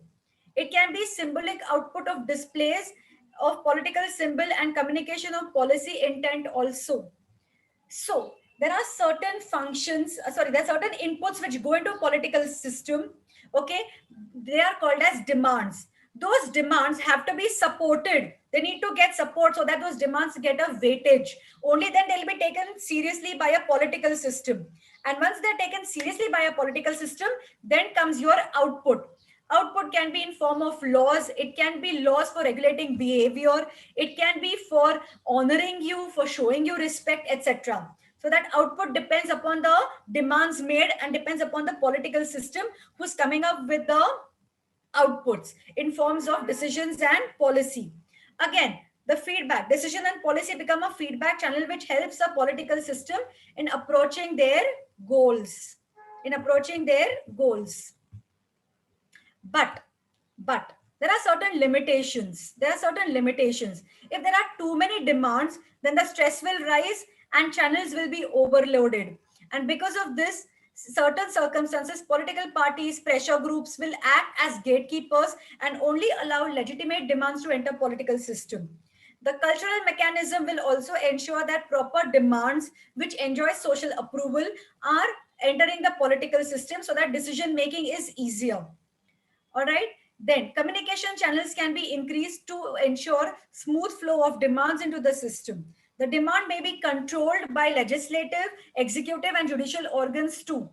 It can be symbolic output of displays of political symbol and communication of policy intent also. So there are certain functions, there are certain inputs which go into a political system. Okay, they are called as demands. Those demands have to be supported. They need to get support so that those demands get a weightage. Only then they'll be taken seriously by a political system. And once they're taken seriously by a political system, then comes your output. Output can be in form of laws. It can be laws for regulating behavior. It can be for honoring you, for showing you respect, etc. So that output depends upon the demands made and depends upon the political system who's coming up with the outputs in forms of decisions and policy. Again, the feedback, decision and policy become a feedback channel which helps the political system in approaching their goals. In approaching their goals. But there are certain limitations. There are certain limitations. If there are too many demands, then the stress will rise and channels will be overloaded. And because of this, certain circumstances, political parties, pressure groups will act as gatekeepers and only allow legitimate demands to enter political system. The cultural mechanism will also ensure that proper demands which enjoy social approval are entering the political system so that decision making is easier. All right. Then communication channels can be increased to ensure smooth flow of demands into the system. The demand may be controlled by legislative, executive, and judicial organs too.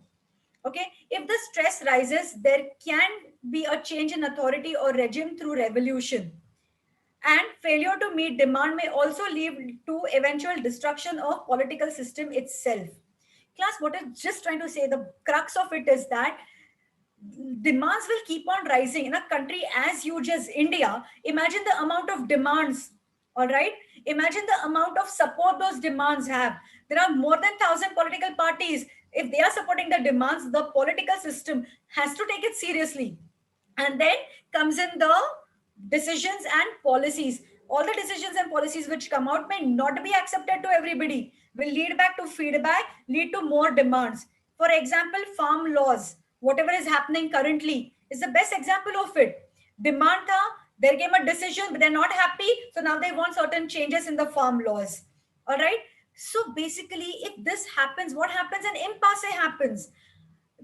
Okay. If the stress rises, there can be a change in authority or regime through revolution. And failure to meet demand may also lead to eventual destruction of political system itself. Class, what I'm just trying to say, the crux of it is that demands will keep on rising in a country as huge as India. Imagine the amount of demands. All right. Imagine the amount of support those demands have. There are more than 1,000 political parties. If they are supporting the demands, the political system has to take it seriously. And then comes in the decisions and policies. All the decisions and policies which come out may not be accepted to everybody, will lead back to feedback, lead to more demands. For example, farm laws, whatever is happening currently, is the best example of it. Demand tha, there came a decision, but they're not happy, so now they want certain changes in the farm laws. All right. So basically, if this happens, what happens? An impasse happens.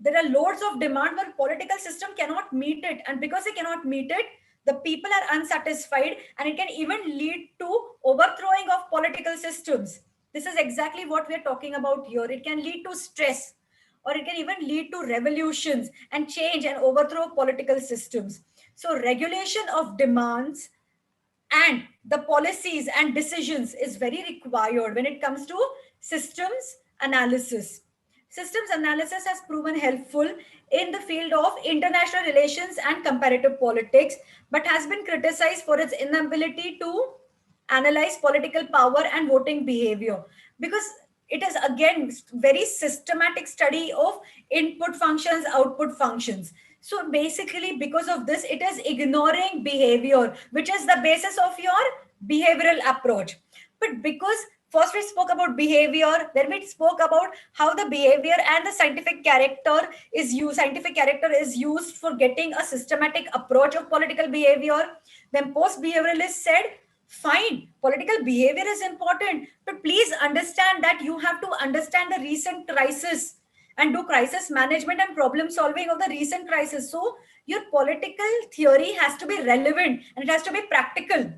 There are loads of demand where political system cannot meet it, and because they cannot meet it, the people are unsatisfied, and it can even lead to overthrowing of political systems. This is exactly what we're talking about here. It can lead to stress, or it can even lead to revolutions and change and overthrow political systems. So regulation of demands and the policies and decisions is very required when it comes to systems analysis. Systems analysis has proven helpful in the field of international relations and comparative politics, but has been criticized for its inability to analyze political power and voting behavior, because it is again very systematic study of input functions, output functions. So basically, because of this, it is ignoring behavior, which is the basis of your behavioral approach. But because first we spoke about behavior, then we spoke about how the behavior and the scientific character is used. Scientific character is used for getting a systematic approach of political behavior. Then post-behavioralist said, fine, political behavior is important, but please understand that you have to understand the recent crisis and do crisis management and problem solving of the recent crisis. So your political theory has to be relevant and it has to be practical.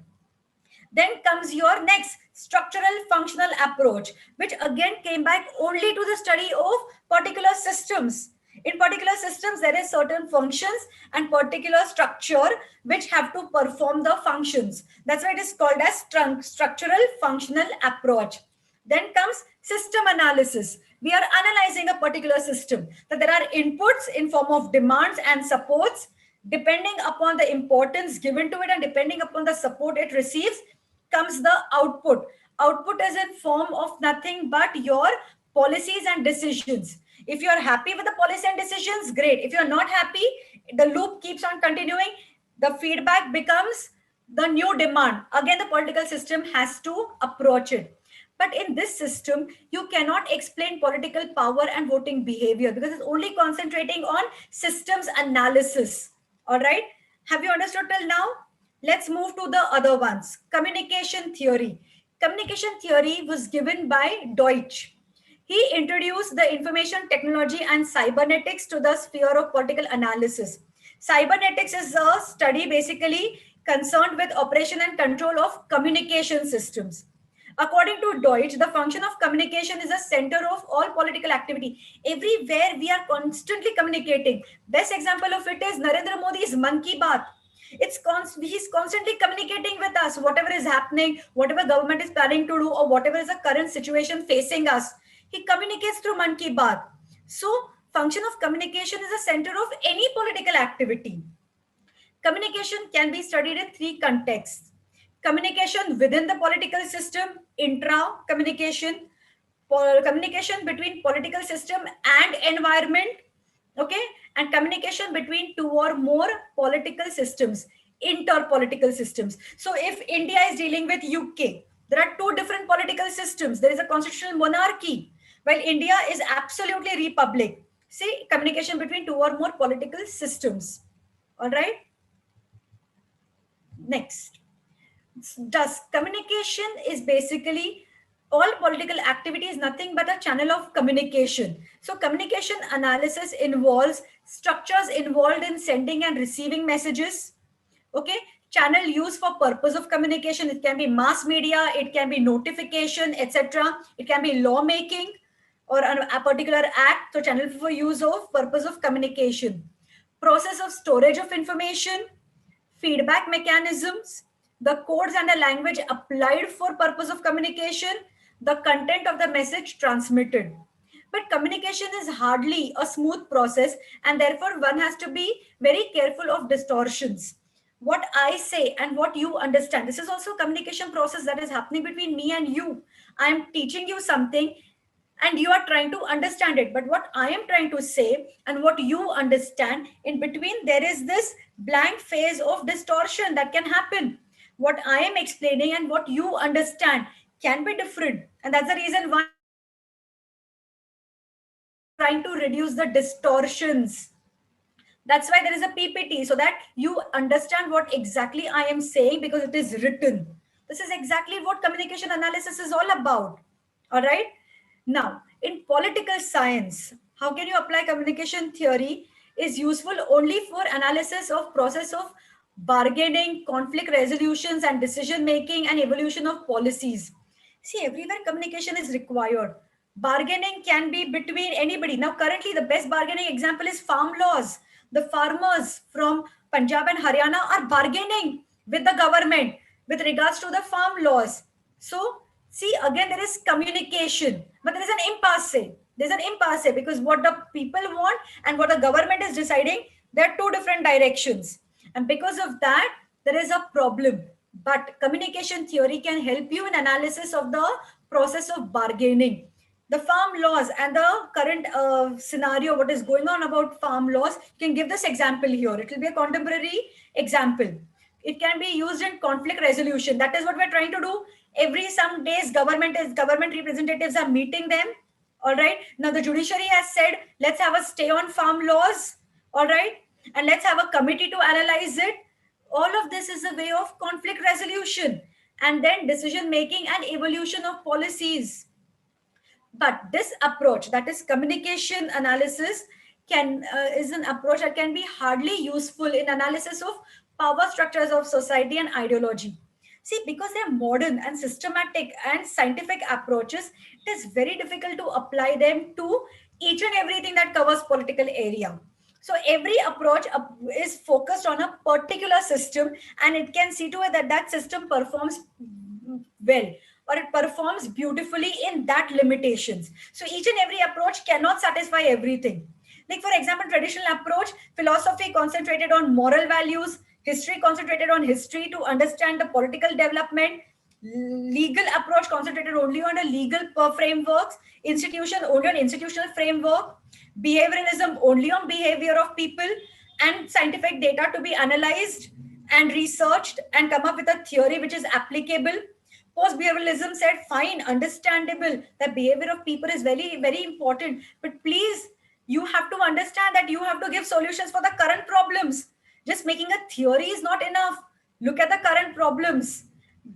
Then comes your next structural functional approach, which again came back only to the study of particular systems. In particular systems, there is certain functions and particular structure which have to perform the functions. That's why it is called as structural functional approach. Then comes system analysis. We are analyzing a particular system. That there are inputs in form of demands and supports. Depending upon the importance given to it and depending upon the support it receives, comes the output. Output is in form of nothing but your policies and decisions. If you're happy with the policy and decisions, great. If you're not happy, the loop keeps on continuing. The feedback becomes the new demand. Again, the political system has to approach it. But in this system, you cannot explain political power and voting behavior because it's only concentrating on systems analysis. All right. Have you understood till now? Let's move to the other ones. Communication theory. Communication theory was given by Deutsch. He introduced the information technology and cybernetics to the sphere of political analysis. Cybernetics is a study basically concerned with operation and control of communication systems. According to Deutsch, the function of communication is a center of all political activity. Everywhere we are constantly communicating. Best example of it is Narendra Modi's Man Ki Baat. He's constantly communicating with us, whatever is happening, whatever government is planning to do, or whatever is the current situation facing us. He communicates through Man Ki Baat. So, function of communication is a center of any political activity. Communication can be studied in three contexts: communication within the political system, intra communication, communication between political system and environment, okay, and communication between two or more political systems, interpolitical systems. So if India is dealing with UK, there are two different political systems. There is a constitutional monarchy while India is absolutely republic. See, communication between two or more political systems. All right. Next, does communication is basically all political activity is nothing but a channel of communication. So communication analysis involves structures involved in sending and receiving messages, okay, channel used for purpose of communication. It can be mass media, it can be notification, etc. It can be lawmaking or a particular act. So channel for use of purpose of communication, process of storage of information, feedback mechanisms, the codes and the language applied for purpose of communication, the content of the message transmitted. But communication is hardly a smooth process, and therefore one has to be very careful of distortions. What I say and what you understand, this is also a communication process that is happening between me and you. I am teaching you something and you are trying to understand it, but what I am trying to say and what you understand, in between there is this blank phase of distortion that can happen. What I am explaining and what you understand can be different, and that's the reason why I'm trying to reduce the distortions. That's why there is a PPT, so that you understand what exactly I am saying, because it is written. This is exactly what communication analysis is all about. All right. Now, in political science, how can you apply communication theory is useful only for analysis of process of bargaining, conflict resolutions, and decision making and evolution of policies. See, everywhere communication is required. Bargaining can be between anybody. Now, currently, the best bargaining example is farm laws. The farmers from Punjab and Haryana are bargaining with the government with regards to the farm laws. So, see, again, there is communication, but there is an impasse. There's an impasse because what the people want and what the government is deciding, there are two different directions. And because of that, there is a problem. But communication theory can help you in analysis of the process of bargaining. The farm laws and the current scenario, what is going on about farm laws, can give this example here. It will be a contemporary example. It can be used in conflict resolution. That is what we're trying to do. Every some days, government representatives are meeting them. All right. Now the judiciary has said, let's have a stay on farm laws. All right. And let's have a committee to analyze it. All of this is a way of conflict resolution and then decision making and evolution of policies. But this approach, that is communication analysis, can is an approach that can be hardly useful in analysis of power structures of society and ideology. See, because they're modern and systematic and scientific approaches, it is very difficult to apply them to each and everything that covers political area. So every approach is focused on a particular system, and it can see to it that that system performs well, or it performs beautifully in that limitations. So each and every approach cannot satisfy everything. Like for example, traditional approach, philosophy concentrated on moral values, history concentrated on history to understand the political development, legal approach concentrated only on the legal frameworks, institution only on institutional framework, behavioralism only on behavior of people, and scientific data to be analyzed, and researched and come up with a theory which is applicable. Post-behavioralism said, fine, understandable, the behavior of people is very, very important. But please, you have to understand that you have to give solutions for the current problems. Just making a theory is not enough. Look at the current problems.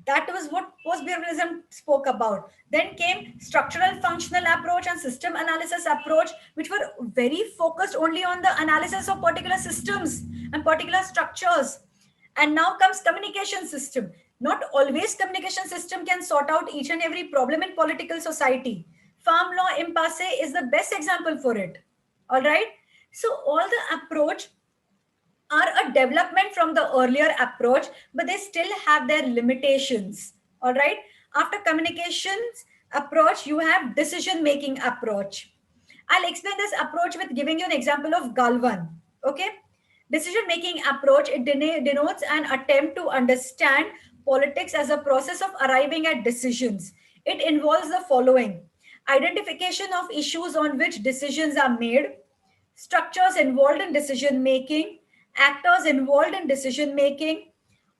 That was what post-behavioralism spoke about. Then came structural functional approach and system analysis approach, which were very focused only on the analysis of particular systems and particular structures. And now comes communication system. Not always communication system can sort out each and every problem in political society. Farm law impasse is the best example for it. All right. So all the approach are a development from the earlier approach, but they still have their limitations. All right. After communications approach, you have decision making approach. I'll explain this approach with giving you an example of Galvan. Okay. Decision making approach, it denotes an attempt to understand politics as a process of arriving at decisions. It involves the following: identification of issues on which decisions are made, structures involved in decision making, actors involved in decision making,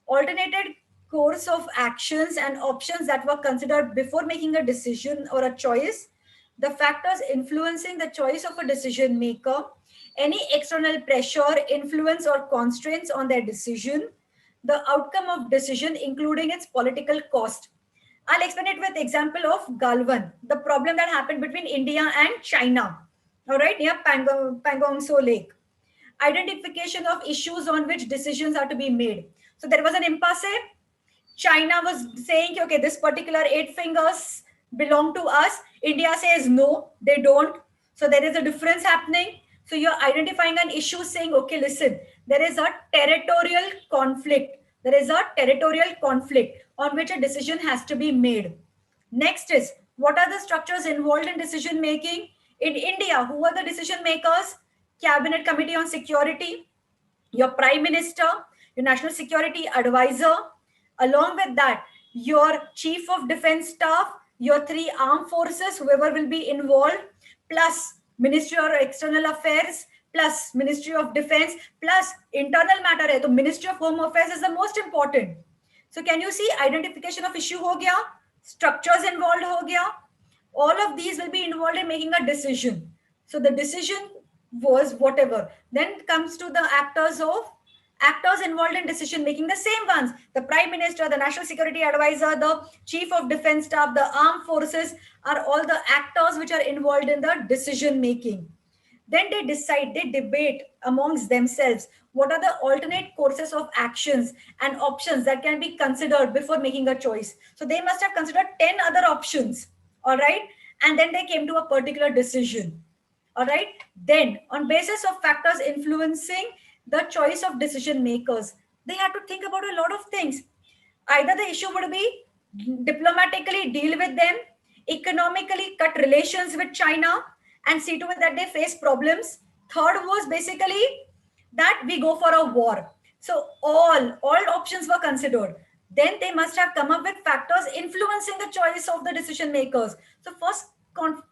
alternated course of actions and options that were considered before making a decision or a choice, the factors influencing the choice of a decision maker, any external pressure, influence, or constraints on their decision, the outcome of decision, including its political cost. I'll explain it with example of Galwan, the problem that happened between India and China, all right, near Pangong So Lake. Identification of issues on which decisions are to be made. So there was an impasse. China was saying, okay, this particular eight fingers belong to us. India says, no, they don't. So there is a difference happening. So you're identifying an issue saying, okay, listen, there is a territorial conflict. There is a territorial conflict on which a decision has to be made. Next is, what are the structures involved in decision making? In India, who are the decision makers? Cabinet Committee on Security, your Prime Minister, your National Security Advisor, along with that, your Chief of Defense Staff, your three armed forces, whoever will be involved, plus Ministry of External Affairs, plus Ministry of Defense, plus internal matter hai, to Ministry of Home Affairs is the most important. So can you see identification of issue ho gaya, structures involved ho gaya, all of these will be involved in making a decision. So the decision was whatever. Then comes to the actors involved in decision making, the same ones: the Prime Minister, the National Security Advisor, the Chief of Defense Staff, the armed forces are all the actors which are involved in the decision making. Then they decide, they debate amongst themselves what are the alternate courses of actions and options that can be considered before making a choice. So they must have considered 10 other options. All right. And then they came to a particular decision. All right. Then on basis of factors influencing the choice of decision makers, they had to think about a lot of things. Either the issue would be diplomatically deal with them, economically cut relations with China and see to it that they face problems. Third was basically that we go for a war. So all options were considered. Then they must have come up with factors influencing the choice of the decision makers. So first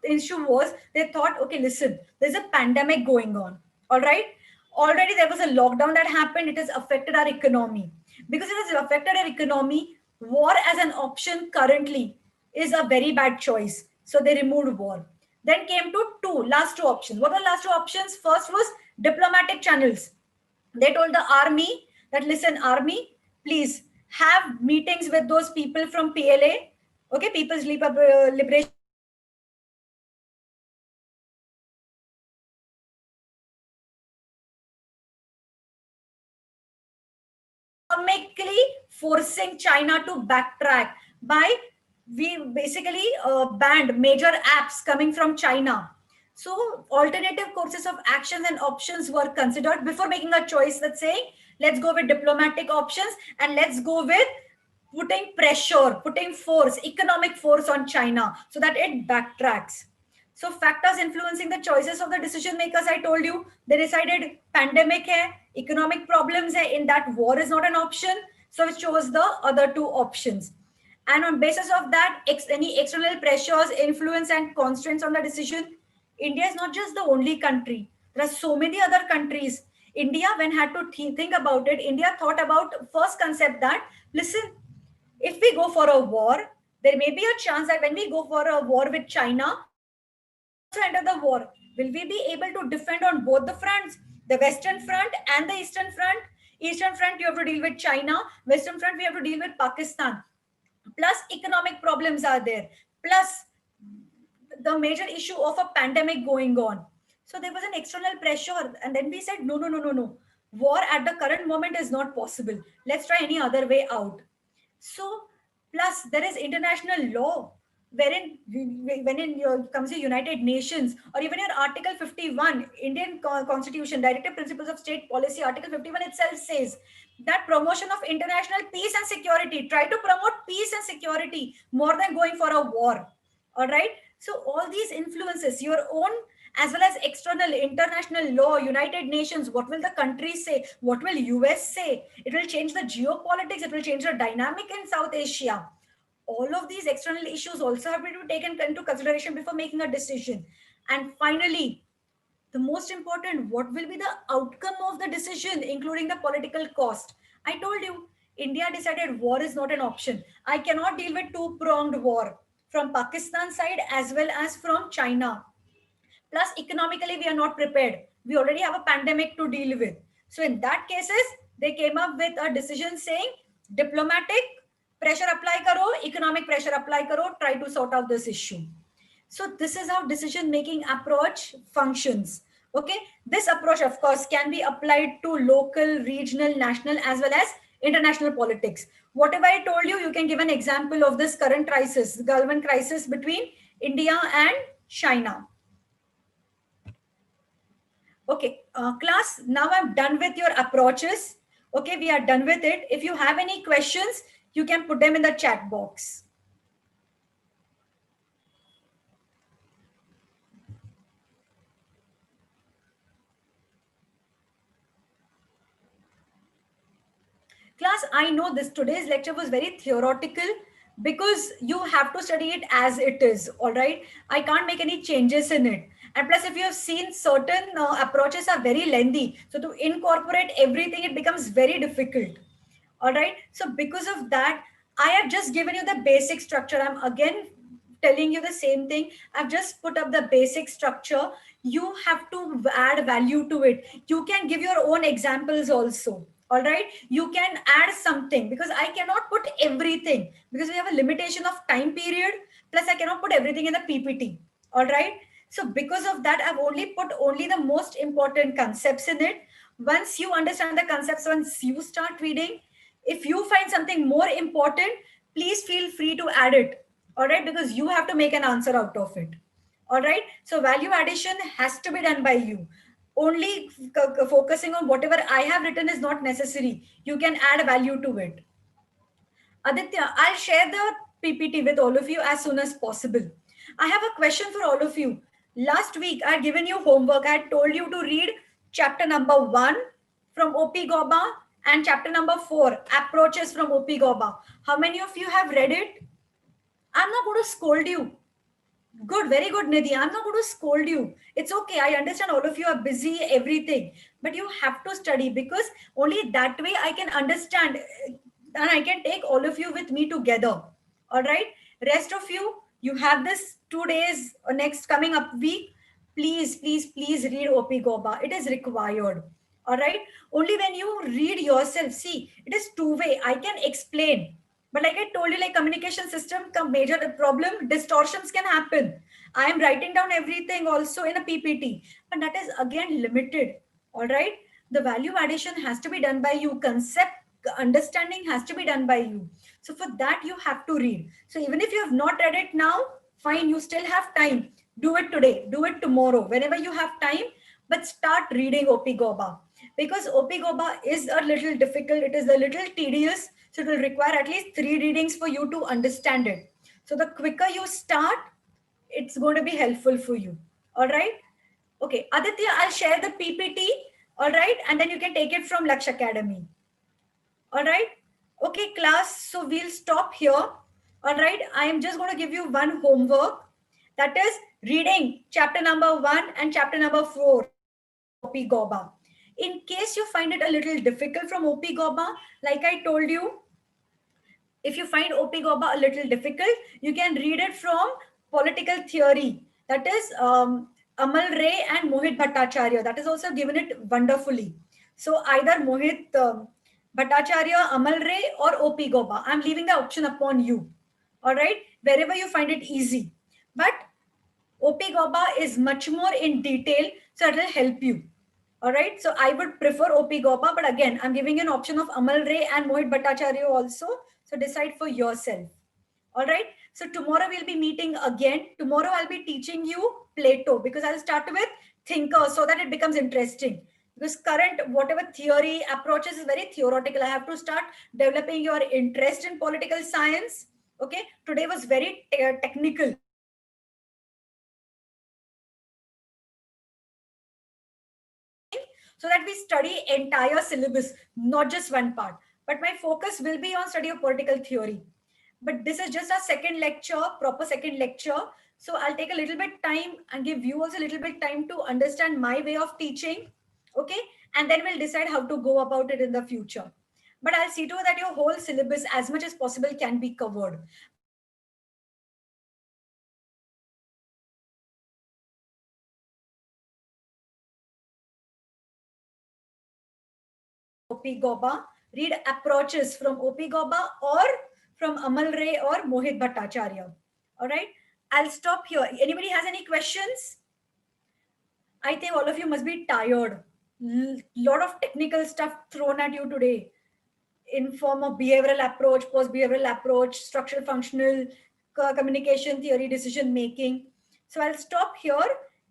issue was they thought, okay, listen, there's a pandemic going on. All right. Already there was a lockdown that happened. It has affected our economy. Because it has affected our economy, war as an option currently is a very bad choice. So they removed war. Then came to last two options. What are last two options? First was diplomatic channels. They told the army that, listen, army, please have meetings with those people from PLA, okay, People's Liberation economically forcing China to backtrack by we basically banned major apps coming from China. So alternative courses of actions and options were considered before making a choice that saying, let's go with diplomatic options and let's go with putting pressure, putting force, economic force on China so that it backtracks. So factors influencing the choices of the decision makers, I told you, they decided pandemic hai, economic problems hai, in that war is not an option. So it chose the other two options. And on basis of that, any external pressures, influence and constraints on the decision, India is not just the only country. There are so many other countries. India, when had to think about it, India thought about first concept that, listen, if we go for a war, there may be a chance that when we go for a war with China, China will also enter the war. Will we be able to defend on both the fronts, the Western front and the Eastern front? Eastern front, you have to deal with China. Western front, we have to deal with Pakistan. Plus, economic problems are there. Plus, the major issue of a pandemic going on. So there was an external pressure, and then we said, no, no, no, no, no. War at the current moment is not possible. Let's try any other way out. So, plus there is international law, wherein when in your comes the United Nations, or even your Article 51, Indian Constitution, Directive Principles of State Policy, Article 51 itself says that promotion of international peace and security. Try to promote peace and security more than going for a war. All right. So all these influences, your own as well as external international law, United Nations, what will the countries say, what will US say, it will change the geopolitics, it will change the dynamic in South Asia. All of these external issues also have to be taken into consideration before making a decision. And finally, the most important, what will be the outcome of the decision, including the political cost. I told you, India decided war is not an option. I cannot deal with two pronged war from Pakistan side as well as from China. Plus, economically, we are not prepared. We already have a pandemic to deal with. So, in that cases, they came up with a decision saying diplomatic pressure apply karo, economic pressure apply karo, try to sort out this issue. So, this is how decision making approach functions. Okay, this approach, of course, can be applied to local, regional, national, as well as international politics. Whatever I told you, you can give an example of this current crisis, the government crisis between India and China. Okay, class, now I'm done with your approaches. Okay, we are done with it. If you have any questions, you can put them in the chat box. Class, I know this today's lecture was very theoretical because you have to study it as it is. All right, I can't make any changes in it. And plus, if you have seen, certain approaches are very lengthy, so to incorporate everything, it becomes very difficult. All right, so because of that, I have just given you the basic structure. I'm again telling you the same thing. I've just put up the basic structure. You have to add value to it. You can give your own examples also. All right, you can add something, because I cannot put everything because we have a limitation of time period. Plus, I cannot put everything in the PPT. All right, so because of that, I've only put only the most important concepts in it. Once you understand the concepts, once you start reading, if you find something more important, please feel free to add it. All right, because you have to make an answer out of it. All right, so value addition has to be done by you. Only focusing on whatever I have written is not necessary. You can add value to it. Aditya, I'll share the PPT with all of you as soon as possible. I have a question for all of you. Last week, I had given you homework. I had told you to read chapter number 1 from OP Goba and chapter number 4, approaches from OP Goba. How many of you have read it? I'm not going to scold you. Good, very good, Nidhi. I'm not going to scold you. It's okay. I understand all of you are busy, everything, but you have to study, because only that way I can understand and I can take all of you with me together. All right. Rest of you, you have this 2 days or next coming up week. Please, please, please read OP Goba. It is required. All right. Only when you read yourself, see, it is two-way. I can explain. But like I told you, like communication system, major problem, distortions can happen. I am writing down everything also in a PPT, but that is again limited. All right. The value addition has to be done by you. Concept understanding has to be done by you. So for that, you have to read. So even if you have not read it now, fine, you still have time. Do it today, do it tomorrow, whenever you have time, but start reading OP Goba, because OP Goba is a little difficult. It is a little tedious. So it will require at least 3 readings for you to understand it. So the quicker you start, it's going to be helpful for you. All right. Okay. Aditya, I'll share the PPT. All right. And then you can take it from Laksh Academy. All right. Okay, class. So we'll stop here. All right. I am just going to give you one homework. That is reading chapter number 1 and chapter number 4 from OP Goba. In case you find it a little difficult from OP Goba, like I told you, if you find OP Goba a little difficult, you can read it from political theory. That is Amal Ray and Mohit Bhattacharya. That is also given it wonderfully. So either Mohit Bhattacharya, Amal Ray, or OP Goba. I'm leaving the option upon you. All right, wherever you find it easy. But OP Goba is much more in detail, so it will help you. All right, so I would prefer OP Goba, but again, I'm giving you an option of Amal Ray and Mohit Bhattacharya also. So decide for yourself. All right, so tomorrow we'll be meeting again. Tomorrow I'll be teaching you Plato because I'll start with thinker so that it becomes interesting. Because current whatever theory approaches is very theoretical. I have to start developing your interest in political science. Okay, today was very technical. So that we study entire syllabus, not just one part. But my focus will be on study of political theory. But this is just a second lecture, proper second lecture. So I'll take a little bit time and give you also a little bit time to understand my way of teaching. Okay. And then we'll decide how to go about it in the future. But I'll see to it that your whole syllabus as much as possible can be covered. OP Goba, read approaches from OP Goba or from Amal Ray or Mohit Bhattacharya. All right, I'll stop here. Anybody has any questions? I think all of you must be tired. Lot of technical stuff thrown at you today in form of behavioral approach, post-behavioral approach, structural functional, communication theory, decision making. So I'll stop here.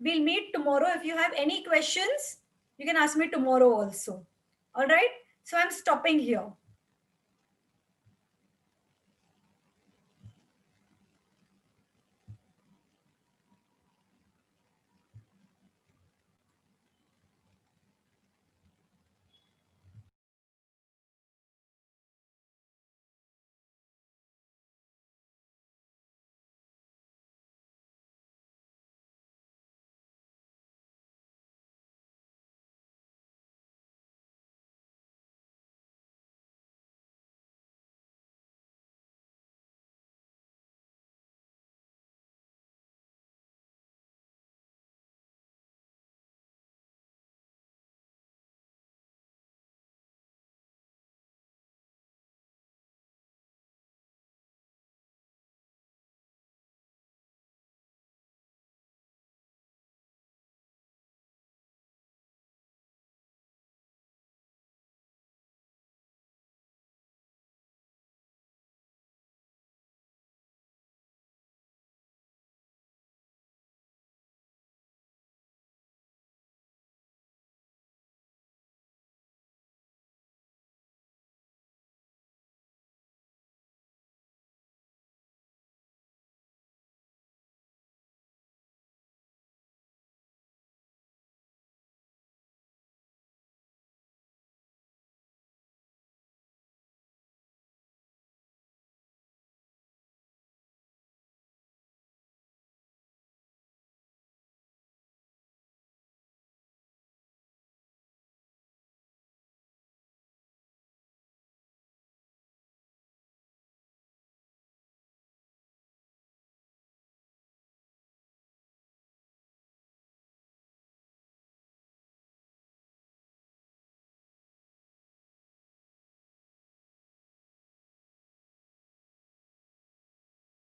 We'll meet tomorrow. If you have any questions, you can ask me tomorrow also. All right. So I'm stopping here.